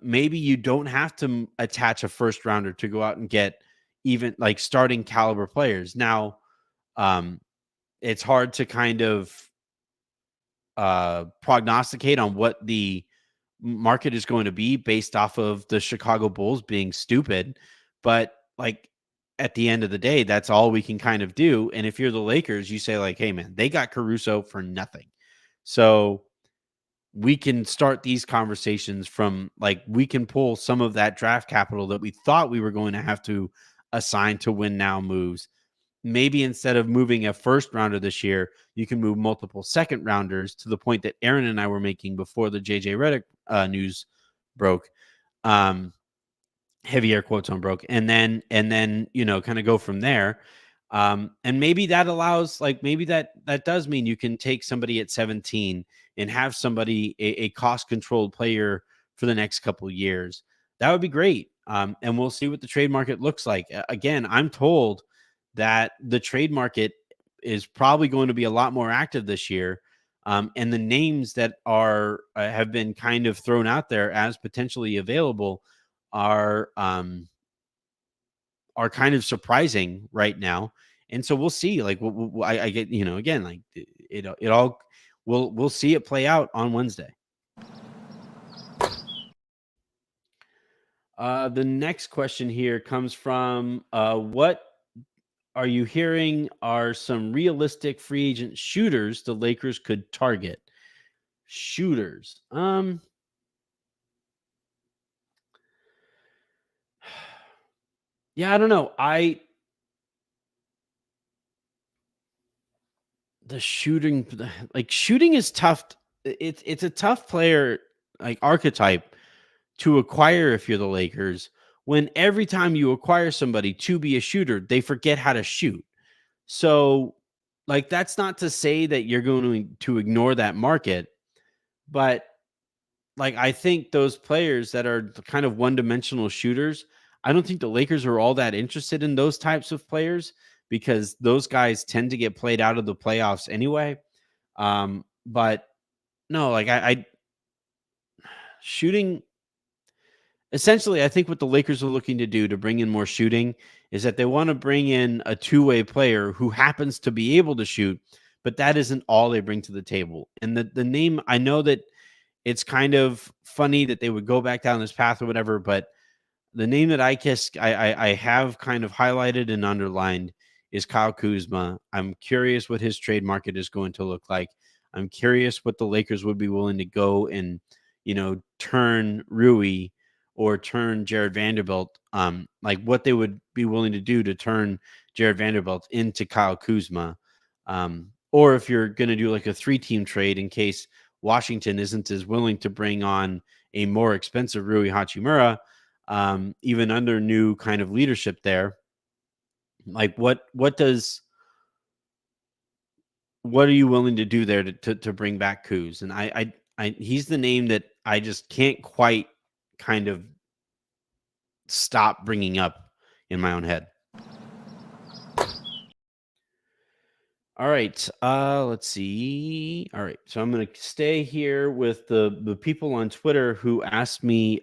maybe you don't have to attach a first rounder to go out and get even like starting caliber players. Now, um, it's hard to kind of prognosticate on what the market is going to be based off of the Chicago Bulls being stupid. But like at the end of the day, that's all we can kind of do. And if you're the Lakers, you say like, hey man, they got Caruso for nothing. So we can start these conversations from like, we can pull some of that draft capital that we thought we were going to have to assign to win now moves. Maybe instead of moving a first rounder this year, you can move multiple second rounders, to the point that Aaron and I were making before the JJ Redick news broke. Heavy air quotes on broke, and then kind of go from there. And maybe that allows, like, maybe that does mean you can take somebody at 17 and have somebody a cost controlled player for the next couple of years. That would be great. And we'll see what the trade market looks like. Again, I'm told that the trade market is probably going to be a lot more active this year. And the names that have been kind of thrown out there as potentially available are kind of surprising right now. And so we'll see. Like I get, again, like it all we'll see it play out on Wednesday. The next question here comes from what are you hearing are some realistic free agent shooters the Lakers could target? Shooters. Yeah, I don't know. The shooting, like shooting is tough. It's a tough player like archetype to acquire if you're the Lakers, when every time you acquire somebody to be a shooter, they forget how to shoot. So, like, that's not to say that you're going to ignore that market, but like, I think those players that are kind of one-dimensional shooters, I don't think the Lakers are all that interested in those types of players, because those guys tend to get played out of the playoffs anyway. But no, like I shooting, essentially, I think what the Lakers are looking to do to bring in more shooting is that they want to bring in a two-way player who happens to be able to shoot, but that isn't all they bring to the table. And the name, I know that it's kind of funny that they would go back down this path or whatever, but the name that I have kind of highlighted and underlined is Kyle Kuzma. I'm curious what his trade market is going to look like. I'm curious what the Lakers would be willing to go and, turn Rui or turn Jared Vanderbilt, like what they would be willing to do to turn Jared Vanderbilt into Kyle Kuzma. Or if you're going to do like a 3-team trade in case Washington isn't as willing to bring on a more expensive Rui Hachimura, even under new kind of leadership there. Like what are you willing to do there to bring back Kuz? And he's the name that I just can't quite kind of stop bringing up in my own head. All right. Let's see. All right. So I'm going to stay here with the people on Twitter who asked me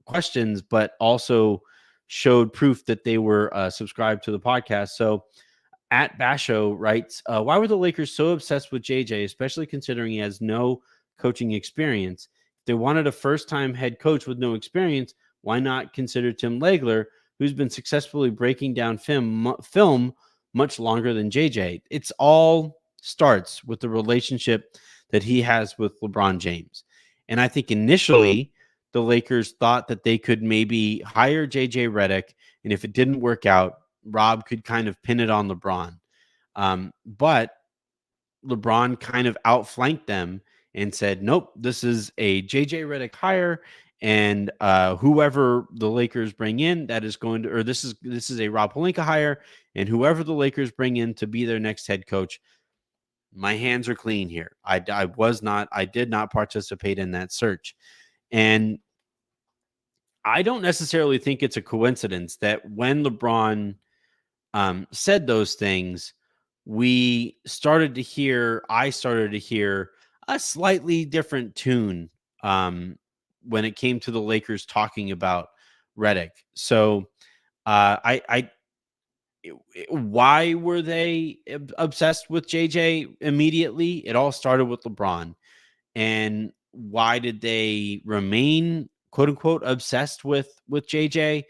questions, but also showed proof that they were subscribed to the podcast. So at Basho writes, why were the Lakers so obsessed with JJ, especially considering he has no coaching experience? If they wanted a first-time head coach with no experience, why not consider Tim Legler, who's been successfully breaking down film much longer than JJ? It's all starts with the relationship that he has with LeBron James. And I think initially the Lakers thought that they could maybe hire JJ Redick, and if it didn't work out, Rob could kind of pin it on LeBron. But LeBron kind of outflanked them and said, nope, this is a JJ Redick hire. And whoever the Lakers bring in, that is going to, or this is a Rob Pelinka hire, and whoever the Lakers bring in to be their next head coach, my hands are clean here. I did not participate in that search. And I don't necessarily think it's a coincidence that when LeBron said those things, I started to hear a slightly different tune when it came to the Lakers talking about Redick. So I why were they obsessed with JJ immediately? It all started with LeBron. And why did they remain quote unquote obsessed with JJ?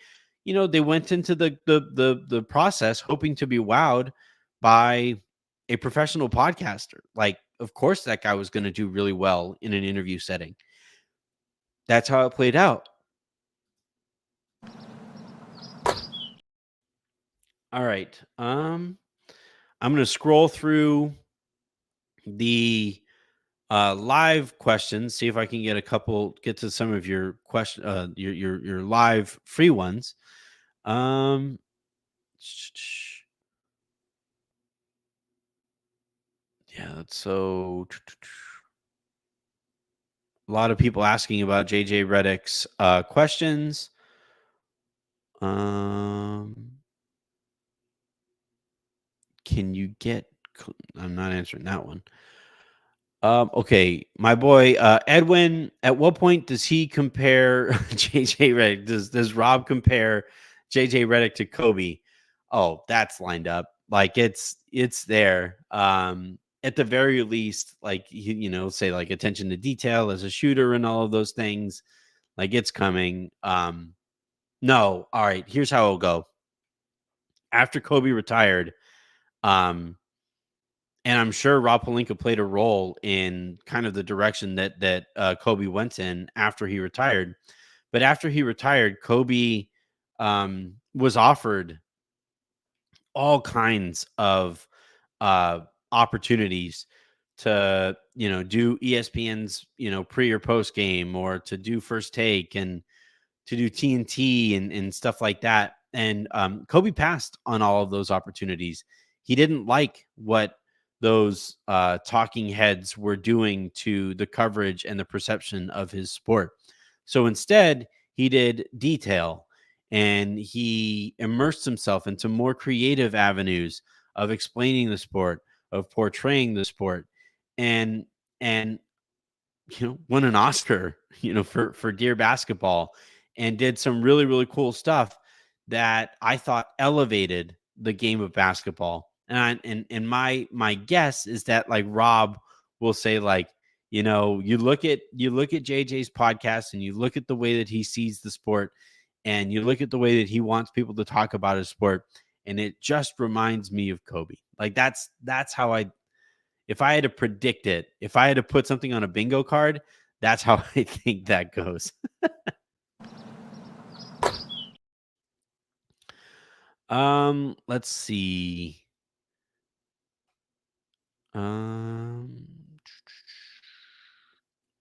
You know, they went into the process hoping to be wowed by a professional podcaster. Like, of course that guy was going to do really well in an interview setting. That's how it played out. All right. I'm going to scroll through the live questions, see if I can get to some of your question, your live free ones. Um, yeah, so a lot of people asking about JJ Redick's questions. Can you get? I'm not answering that one. Okay, my boy Edwin. At what point does he compare JJ Redick? Does Rob compare JJ Redick to Kobe? Oh, that's lined up. Like it's there. At the very least, like say like attention to detail as a shooter and all of those things. Like it's coming. No, all right. Here's how it'll go. After Kobe retired, and I'm sure Rob Pelinka played a role in kind of the direction that Kobe went in after he retired. But after he retired, Kobe was offered all kinds of opportunities to do ESPN's pre or post game, or to do First Take, and to do TNT and stuff like that. And Kobe passed on all of those opportunities. He didn't like what those talking heads were doing to the coverage and the perception of his sport. So instead, he did detail, and he immersed himself into more creative avenues of explaining the sport, of portraying the sport, and won an Oscar, for Dear Basketball, and did some really, really cool stuff that I thought elevated the game of basketball. And my guess is that like Rob will say, like, you look at JJ's podcast, and you look at the way that he sees the sport, and you look at the way that he wants people to talk about his sport, and it just reminds me of Kobe. Like that's how if I had to predict it, if I had to put something on a bingo card, that's how I think that goes. Let's see.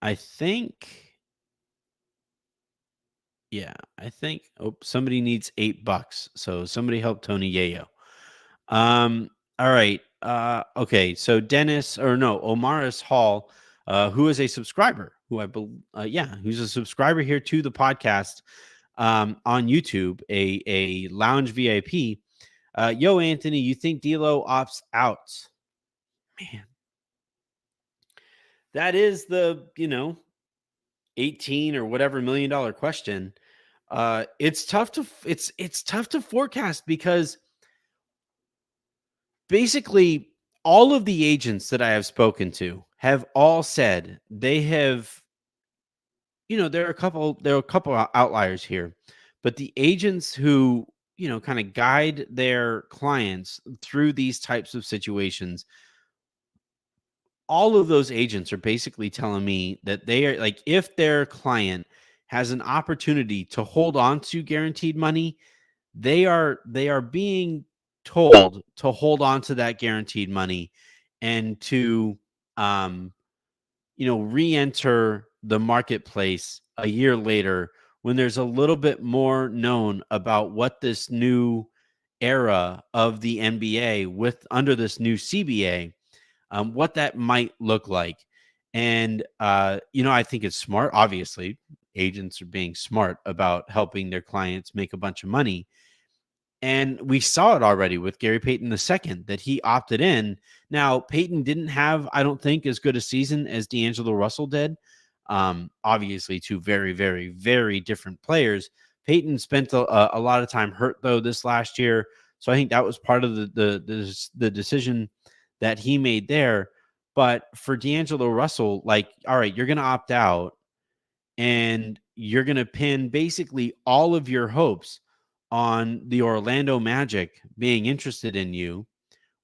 I think, somebody needs $8. So somebody help Tony Yayo. All right. Okay. So Omaris Hall, who is a subscriber, who's a subscriber here to the podcast, on YouTube, a lounge VIP. Yo, Anthony, you think D'Lo opts out? Man, that is the, 18 or whatever $1 million question. It's tough to forecast because basically all of the agents that I have spoken to have all said they have, there are a couple outliers here, but the agents who, kind of guide their clients through these types of situations, all of those agents are basically telling me that they are like, if their client has an opportunity to hold on to guaranteed money, they are being told to hold on to that guaranteed money and to um re-enter the marketplace a year later when there's a little bit more known about what this new era of the NBA with under this new CBA, what that might look like. And I think it's smart. Obviously, agents are being smart about helping their clients make a bunch of money, and we saw it already with Gary Payton II that he opted in. Now, Payton didn't have, I don't think, as good a season as D'Angelo Russell did. Obviously, two very, very, very different players. Payton spent a lot of time hurt, though, this last year. So I think that was part of the decision that he made there. But for D'Angelo Russell, like, all right, you're going to opt out and you're going to pin basically all of your hopes on the Orlando Magic being interested in you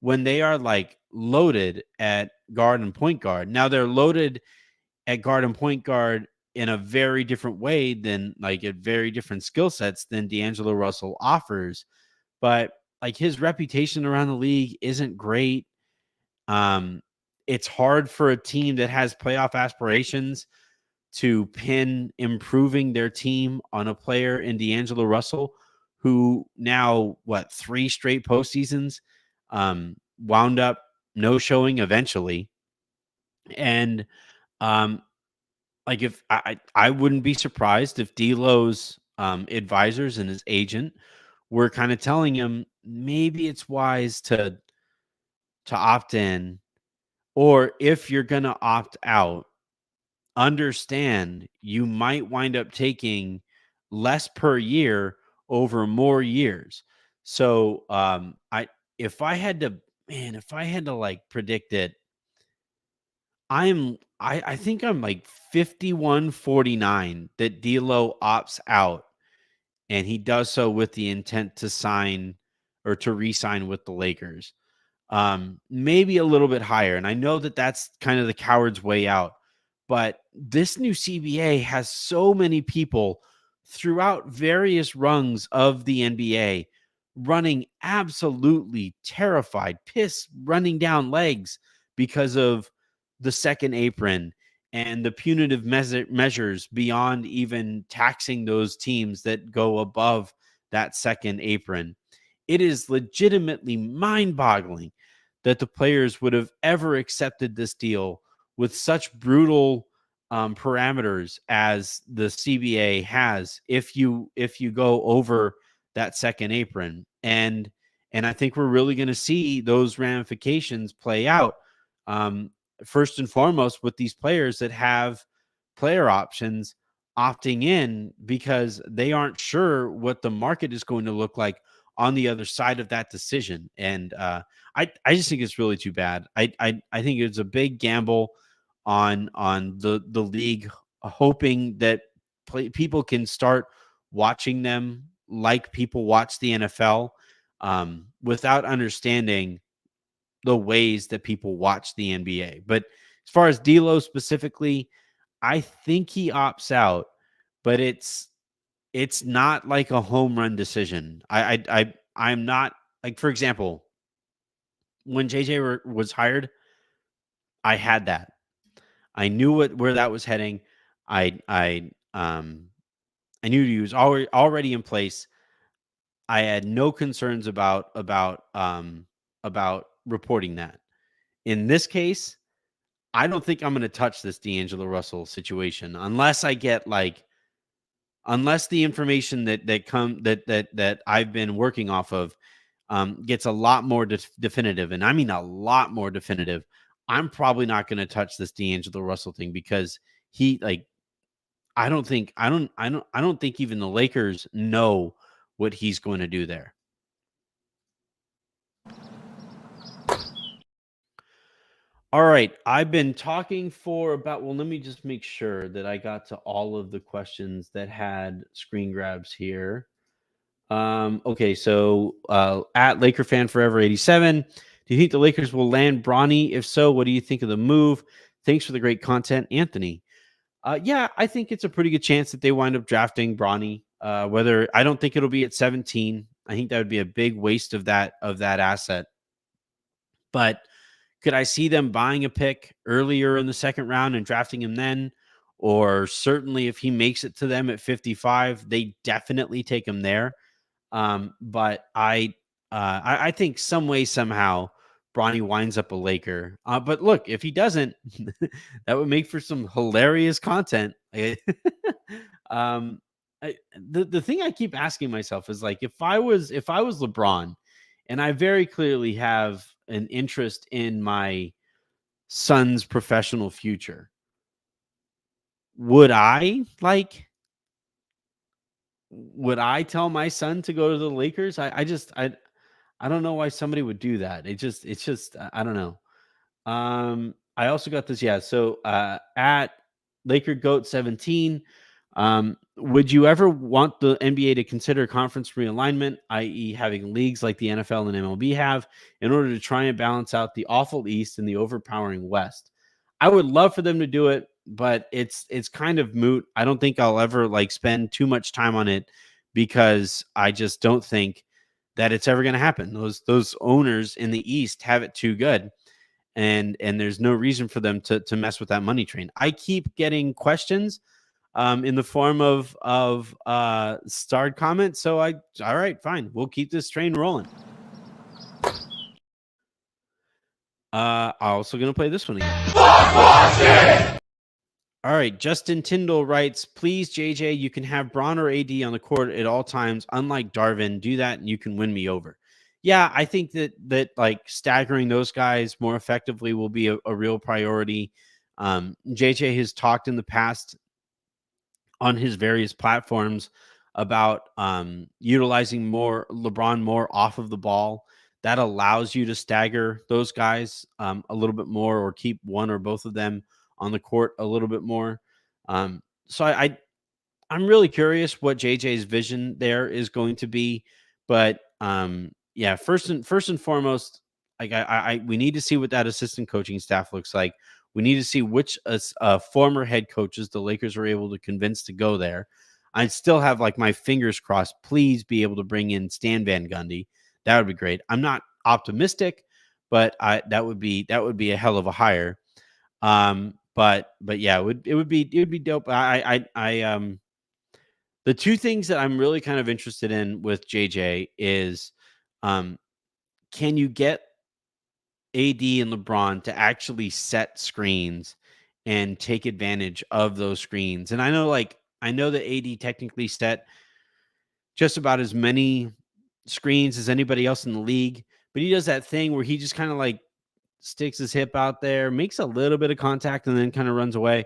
when they are like loaded at guard and point guard. Now they're loaded at guard and point guard in a very different way than like at very different skill sets than D'Angelo Russell offers. But like his reputation around the league isn't great. Um, it's hard for a team that has playoff aspirations to pin improving their team on a player in D'Angelo Russell, who now, three straight postseasons, wound up no showing eventually. And um, like if I wouldn't be surprised if D'Lo's advisors and his agent were kind of telling him maybe it's wise to opt in, or if you're gonna opt out, understand you might wind up taking less per year over more years. So if I had to, if I had to like predict it, I think I'm like 51-49 that D'Lo opts out, and he does so with the intent to sign or to re-sign with the Lakers. Maybe a little bit higher. And I know that that's kind of the coward's way out, but this new CBA has so many people throughout various rungs of the NBA running absolutely terrified, piss running down legs because of the second apron and the punitive measures beyond even taxing those teams that go above that second apron. It is legitimately mind-boggling that the players would have ever accepted this deal with such brutal parameters as the CBA has if you go over that second apron. And I think we're really going to see those ramifications play out, um, first and foremost with these players that have player options opting in because they aren't sure what the market is going to look like on the other side of that decision. And I just think it's really too bad. I think it's a big gamble on the league, hoping that people can start watching them like people watch the NFL, without understanding the ways that people watch the NBA. But as far as D'Lo specifically, I think he opts out, but it's not like a home run decision. I'm not, like, for example, when JJ was hired, I had that. I knew where that was heading. I I um I knew he was already in place. I had no concerns about reporting that. In this case, I don't think I'm going to touch this D'Angelo Russell situation unless I get like, unless the information that I've been working off of gets a lot more definitive, and I mean a lot more definitive. I'm probably not going to touch this D'Angelo Russell thing because he like I don't think even the Lakers know what he's going to do there. All right, I've been talking for about well, let me just make sure that I got to all of the questions that had screen grabs here. Okay, so at Laker fan forever 87, do you think the Lakers will land Bronny? If so, what do you think of the move? Thanks for the great content, Anthony. Yeah, I think it's a pretty good chance that they wind up drafting Bronny. Whether I don't think it'll be at 17. I think that would be a big waste of that asset. But could I see them buying a pick earlier in the second round and drafting him then? Or certainly if he makes it to them at 55, they definitely take him there. But I think some way somehow Bronny winds up a Laker. But look, if he doesn't, that would make for some hilarious content. um, the thing I keep asking myself is like, if I was LeBron, and I very clearly have an interest in my son's professional future, would I like? Would I tell my son to go to the Lakers? I don't know why somebody would do that. It's just I don't know. I also got this. Yeah. So at Laker Goat 17, would you ever want the NBA to consider conference realignment, i.e., having leagues like the NFL and MLB have, in order to try and balance out the awful East and the overpowering West? I would love for them to do it, but it's kind of moot. I don't think I'll ever like spend too much time on it because I just don't think that it's ever going to happen. Those owners in the East have it too good, and there's no reason for them to mess with that money train. I keep getting questions in the form of starred comments. So all right, fine, we'll keep this train rolling. I'm also gonna play this one again. All right, Justin Tyndall writes, please, JJ, you can have Bron or AD on the court at all times. Unlike Darvin, do that and you can win me over. Yeah, I think that like staggering those guys more effectively will be a real priority. JJ has talked in the past on his various platforms about utilizing more LeBron more off of the ball. That allows you to stagger those guys a little bit more, or keep one or both of them on the court a little bit more. So I'm really curious what JJ's vision there is going to be. But yeah, first and foremost, like we need to see what that assistant coaching staff looks like. We need to see which former head coaches the Lakers are able to convince to go there. I still have like my fingers crossed. Please be able to bring in Stan Van Gundy. That would be great. I'm not optimistic, but that would be a hell of a hire. But yeah, it would be dope. The two things that I'm really kind of interested in with JJ is, can you get AD and LeBron to actually set screens and take advantage of those screens? And I know that AD technically set just about as many screens as anybody else in the league, but he does that thing where he just kind of like sticks his hip out there, makes a little bit of contact, and then kind of runs away.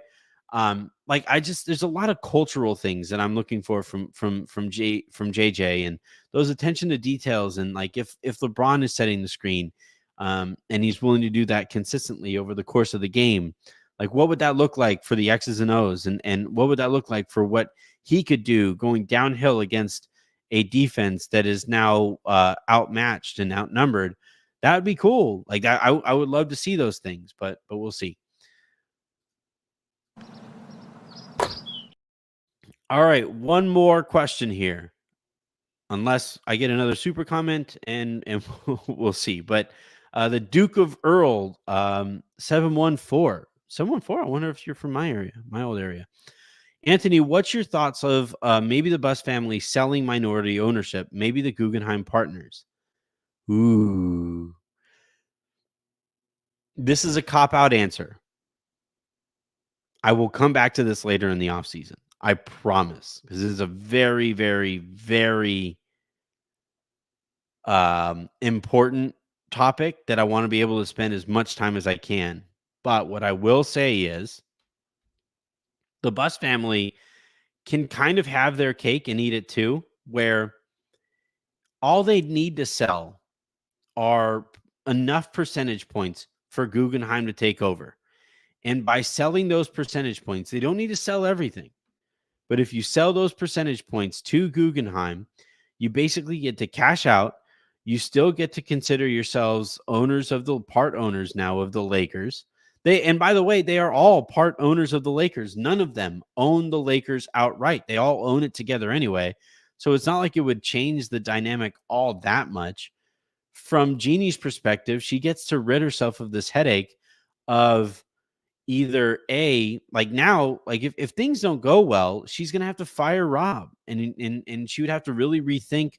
There's a lot of cultural things that I'm looking for from JJ, and those attention to details. And like if LeBron is setting the screen, and he's willing to do that consistently over the course of the game, like what would that look like for the X's and O's, and what would that look like for what he could do going downhill against a defense that is now outmatched and outnumbered? That would be cool. Like I would love to see those things, but we'll see. All right, one more question here, unless I get another super comment, and we'll see. But the Duke of Earl 714. I wonder if you're from my area, my old area. Anthony, what's your thoughts of maybe the Buss family selling minority ownership, maybe the Guggenheim partners? Ooh. This is a cop-out answer. I will come back to this later in the offseason. I promise. This is a very, very, very important topic that I want to be able to spend as much time as I can But what I will say is the Buss family can kind of have their cake and eat it too, where all they need to sell are enough percentage points for Guggenheim to take over. And by selling those percentage points, they don't need to sell everything. But if you sell those percentage points to Guggenheim, you basically get to cash out. You still get to consider yourselves owners of the part owners now of the Lakers. And by the way, they are all part owners of the Lakers. None of them own the Lakers outright. They all own it together anyway. So it's not like it would change the dynamic all that much. From Jeannie's perspective, she gets to rid herself of this headache of either like now, like if things don't go well, she's gonna have to fire Rob, and she would have to really rethink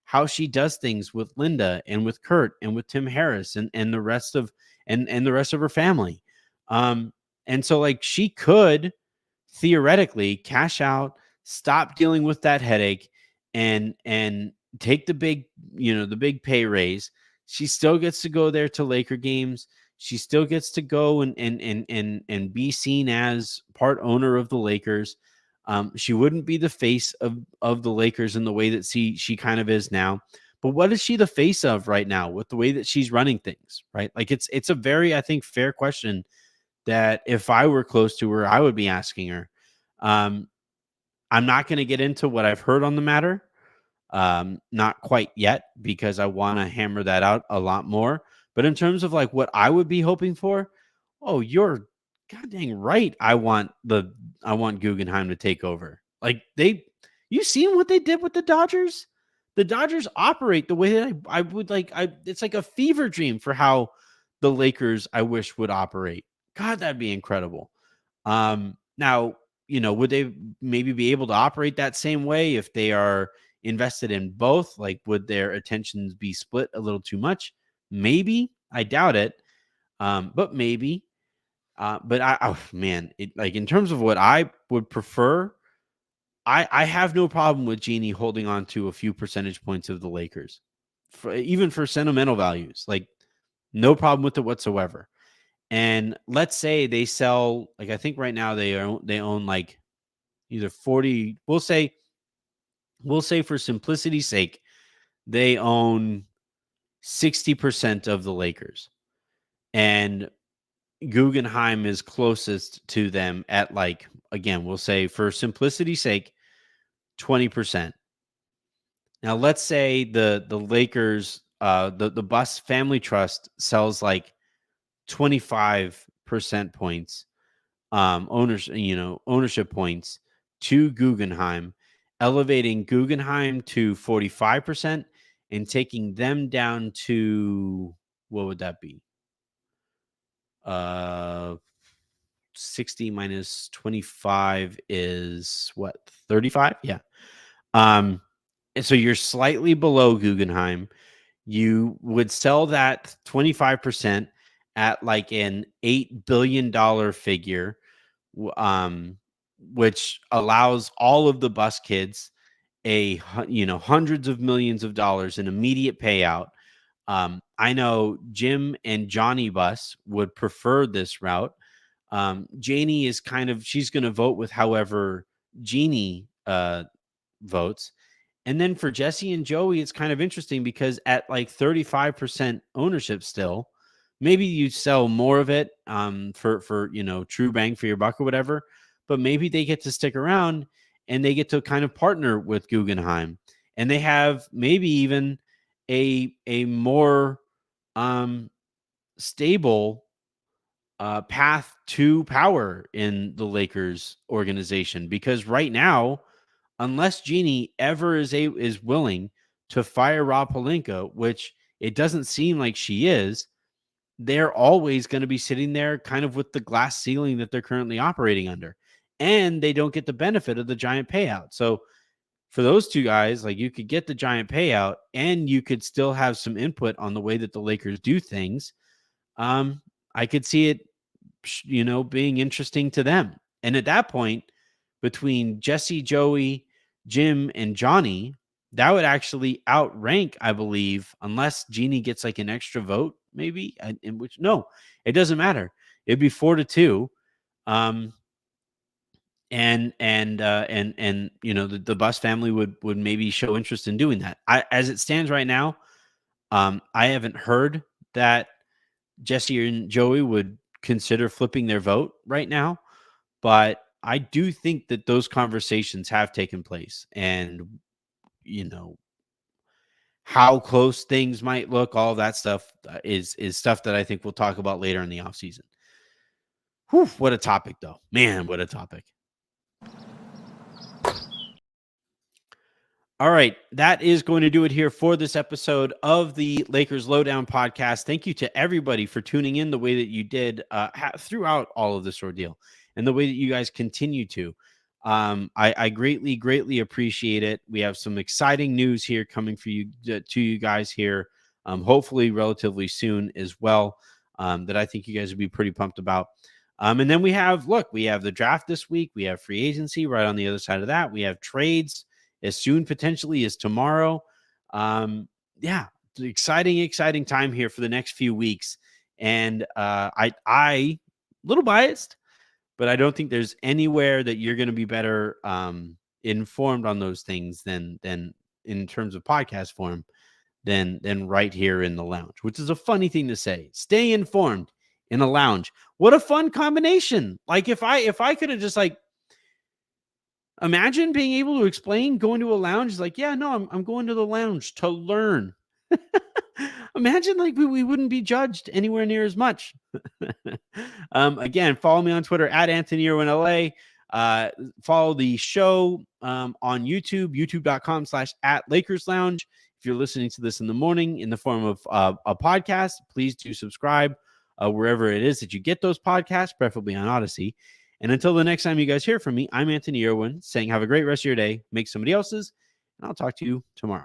how she does things with Linda and with Kurt and with Tim Harris and the rest of and the rest of her family. And so like she could theoretically cash out, stop dealing with that headache, and take the big pay raise. She still gets to go there to Laker games. She still gets to go and be seen as part owner of the Lakers. She wouldn't be the face of the Lakers in the way that she kind of is now. But what is she the face of right now with the way that she's running things, right? Like it's a very, I think, fair question that if I were close to her, I would be asking her. I'm not going to get into what I've heard on the matter. Not quite yet, because I want to hammer that out a lot more. But in terms of like what I would be hoping for, oh, you're goddamn right. I want Guggenheim to take over. Like you seen what they did with the Dodgers? The Dodgers operate the way that I would like. It's like a fever dream for how the Lakers I wish would operate. God, that'd be incredible. Now, would they maybe be able to operate that same way if they are invested in both? Like, would their attentions be split a little too much? Maybe. I doubt it. But maybe. But like in terms of what I would prefer, I have no problem with Jeannie holding on to a few percentage points of the Lakers, even for sentimental values. Like, no problem with it whatsoever. And let's say they sell, like, I think right now they own like either 40. We'll say for simplicity's sake, they own 60% of the Lakers, and Guggenheim is closest to them at, like, again, we'll say for simplicity's sake, 20%. Now let's say the Lakers, the Buss Family Trust sells like 25% points, ownership points to Guggenheim, elevating Guggenheim to 45% and taking them down to, what would that be? 60 minus 25 is what? 35? Yeah. And so you're slightly below Guggenheim. You would sell that 25% at like an $8 billion figure, which allows all of the Buss kids hundreds of millions of dollars in immediate payout. I know Jim and Johnny Buss would prefer this route. Janie is she's going to vote with however Jeannie votes. And then for Jesse and Joey, it's kind of interesting because at like 35% ownership still, maybe you sell more of it for true bang for your buck or whatever, but maybe they get to stick around and they get to kind of partner with Guggenheim, and they have maybe even a more stable path to power in the Lakers organization, because right now, unless Jeannie ever is willing to fire Rob Pelinka, which it doesn't seem like she is, they're always going to be sitting there kind of with the glass ceiling that they're currently operating under, and they don't get the benefit of the giant payout. So for those two guys, like, you could get the giant payout and you could still have some input on the way that the Lakers do things. I could see it, being interesting to them. And at that point, between Jesse, Joey, Jim, and Johnny, that would actually outrank, I believe, unless Jeannie gets like an extra vote, maybe. In which, no, it doesn't matter. It'd be 4-2. And you know, the Bus family would maybe show interest in doing that. As it stands right now, I haven't heard that Jesse and Joey would consider flipping their vote right now, but I do think that those conversations have taken place, and you know how close things might look, all of that stuff is stuff that I think we'll talk about later in the offseason. Whew, what a topic, though, man! What a topic. All right, that is going to do it here for this episode of the Lakers Lowdown podcast. Thank you to everybody for tuning in the way that you did throughout all of this ordeal, and the way that you guys continue to. I greatly, greatly appreciate it. We have some exciting news here coming for you to you guys here, hopefully relatively soon as well, that I think you guys would be pretty pumped about. And then we have the draft this week. We have free agency right on the other side of that. We have trades as soon potentially as tomorrow. Yeah, exciting time here for the next few weeks. And I little biased, but I don't think there's anywhere that you're going to be better informed on those things than in terms of podcast form than right here in the lounge, which is a funny thing to say. Stay informed in a lounge. What a fun combination. Like if I could have just like, imagine being able to explain going to a lounge. It's like, yeah, no, I'm going to the lounge to learn. Imagine like we wouldn't be judged anywhere near as much. Again, follow me on Twitter at Anthony Irwin LA. Follow the show on YouTube, youtube.com/@Lakers Lounge. If you're listening to this in the morning in the form of a podcast, please do subscribe wherever it is that you get those podcasts, preferably on Odyssey. And until the next time you guys hear from me, I'm Anthony Irwin saying have a great rest of your day, make somebody else's, and I'll talk to you tomorrow.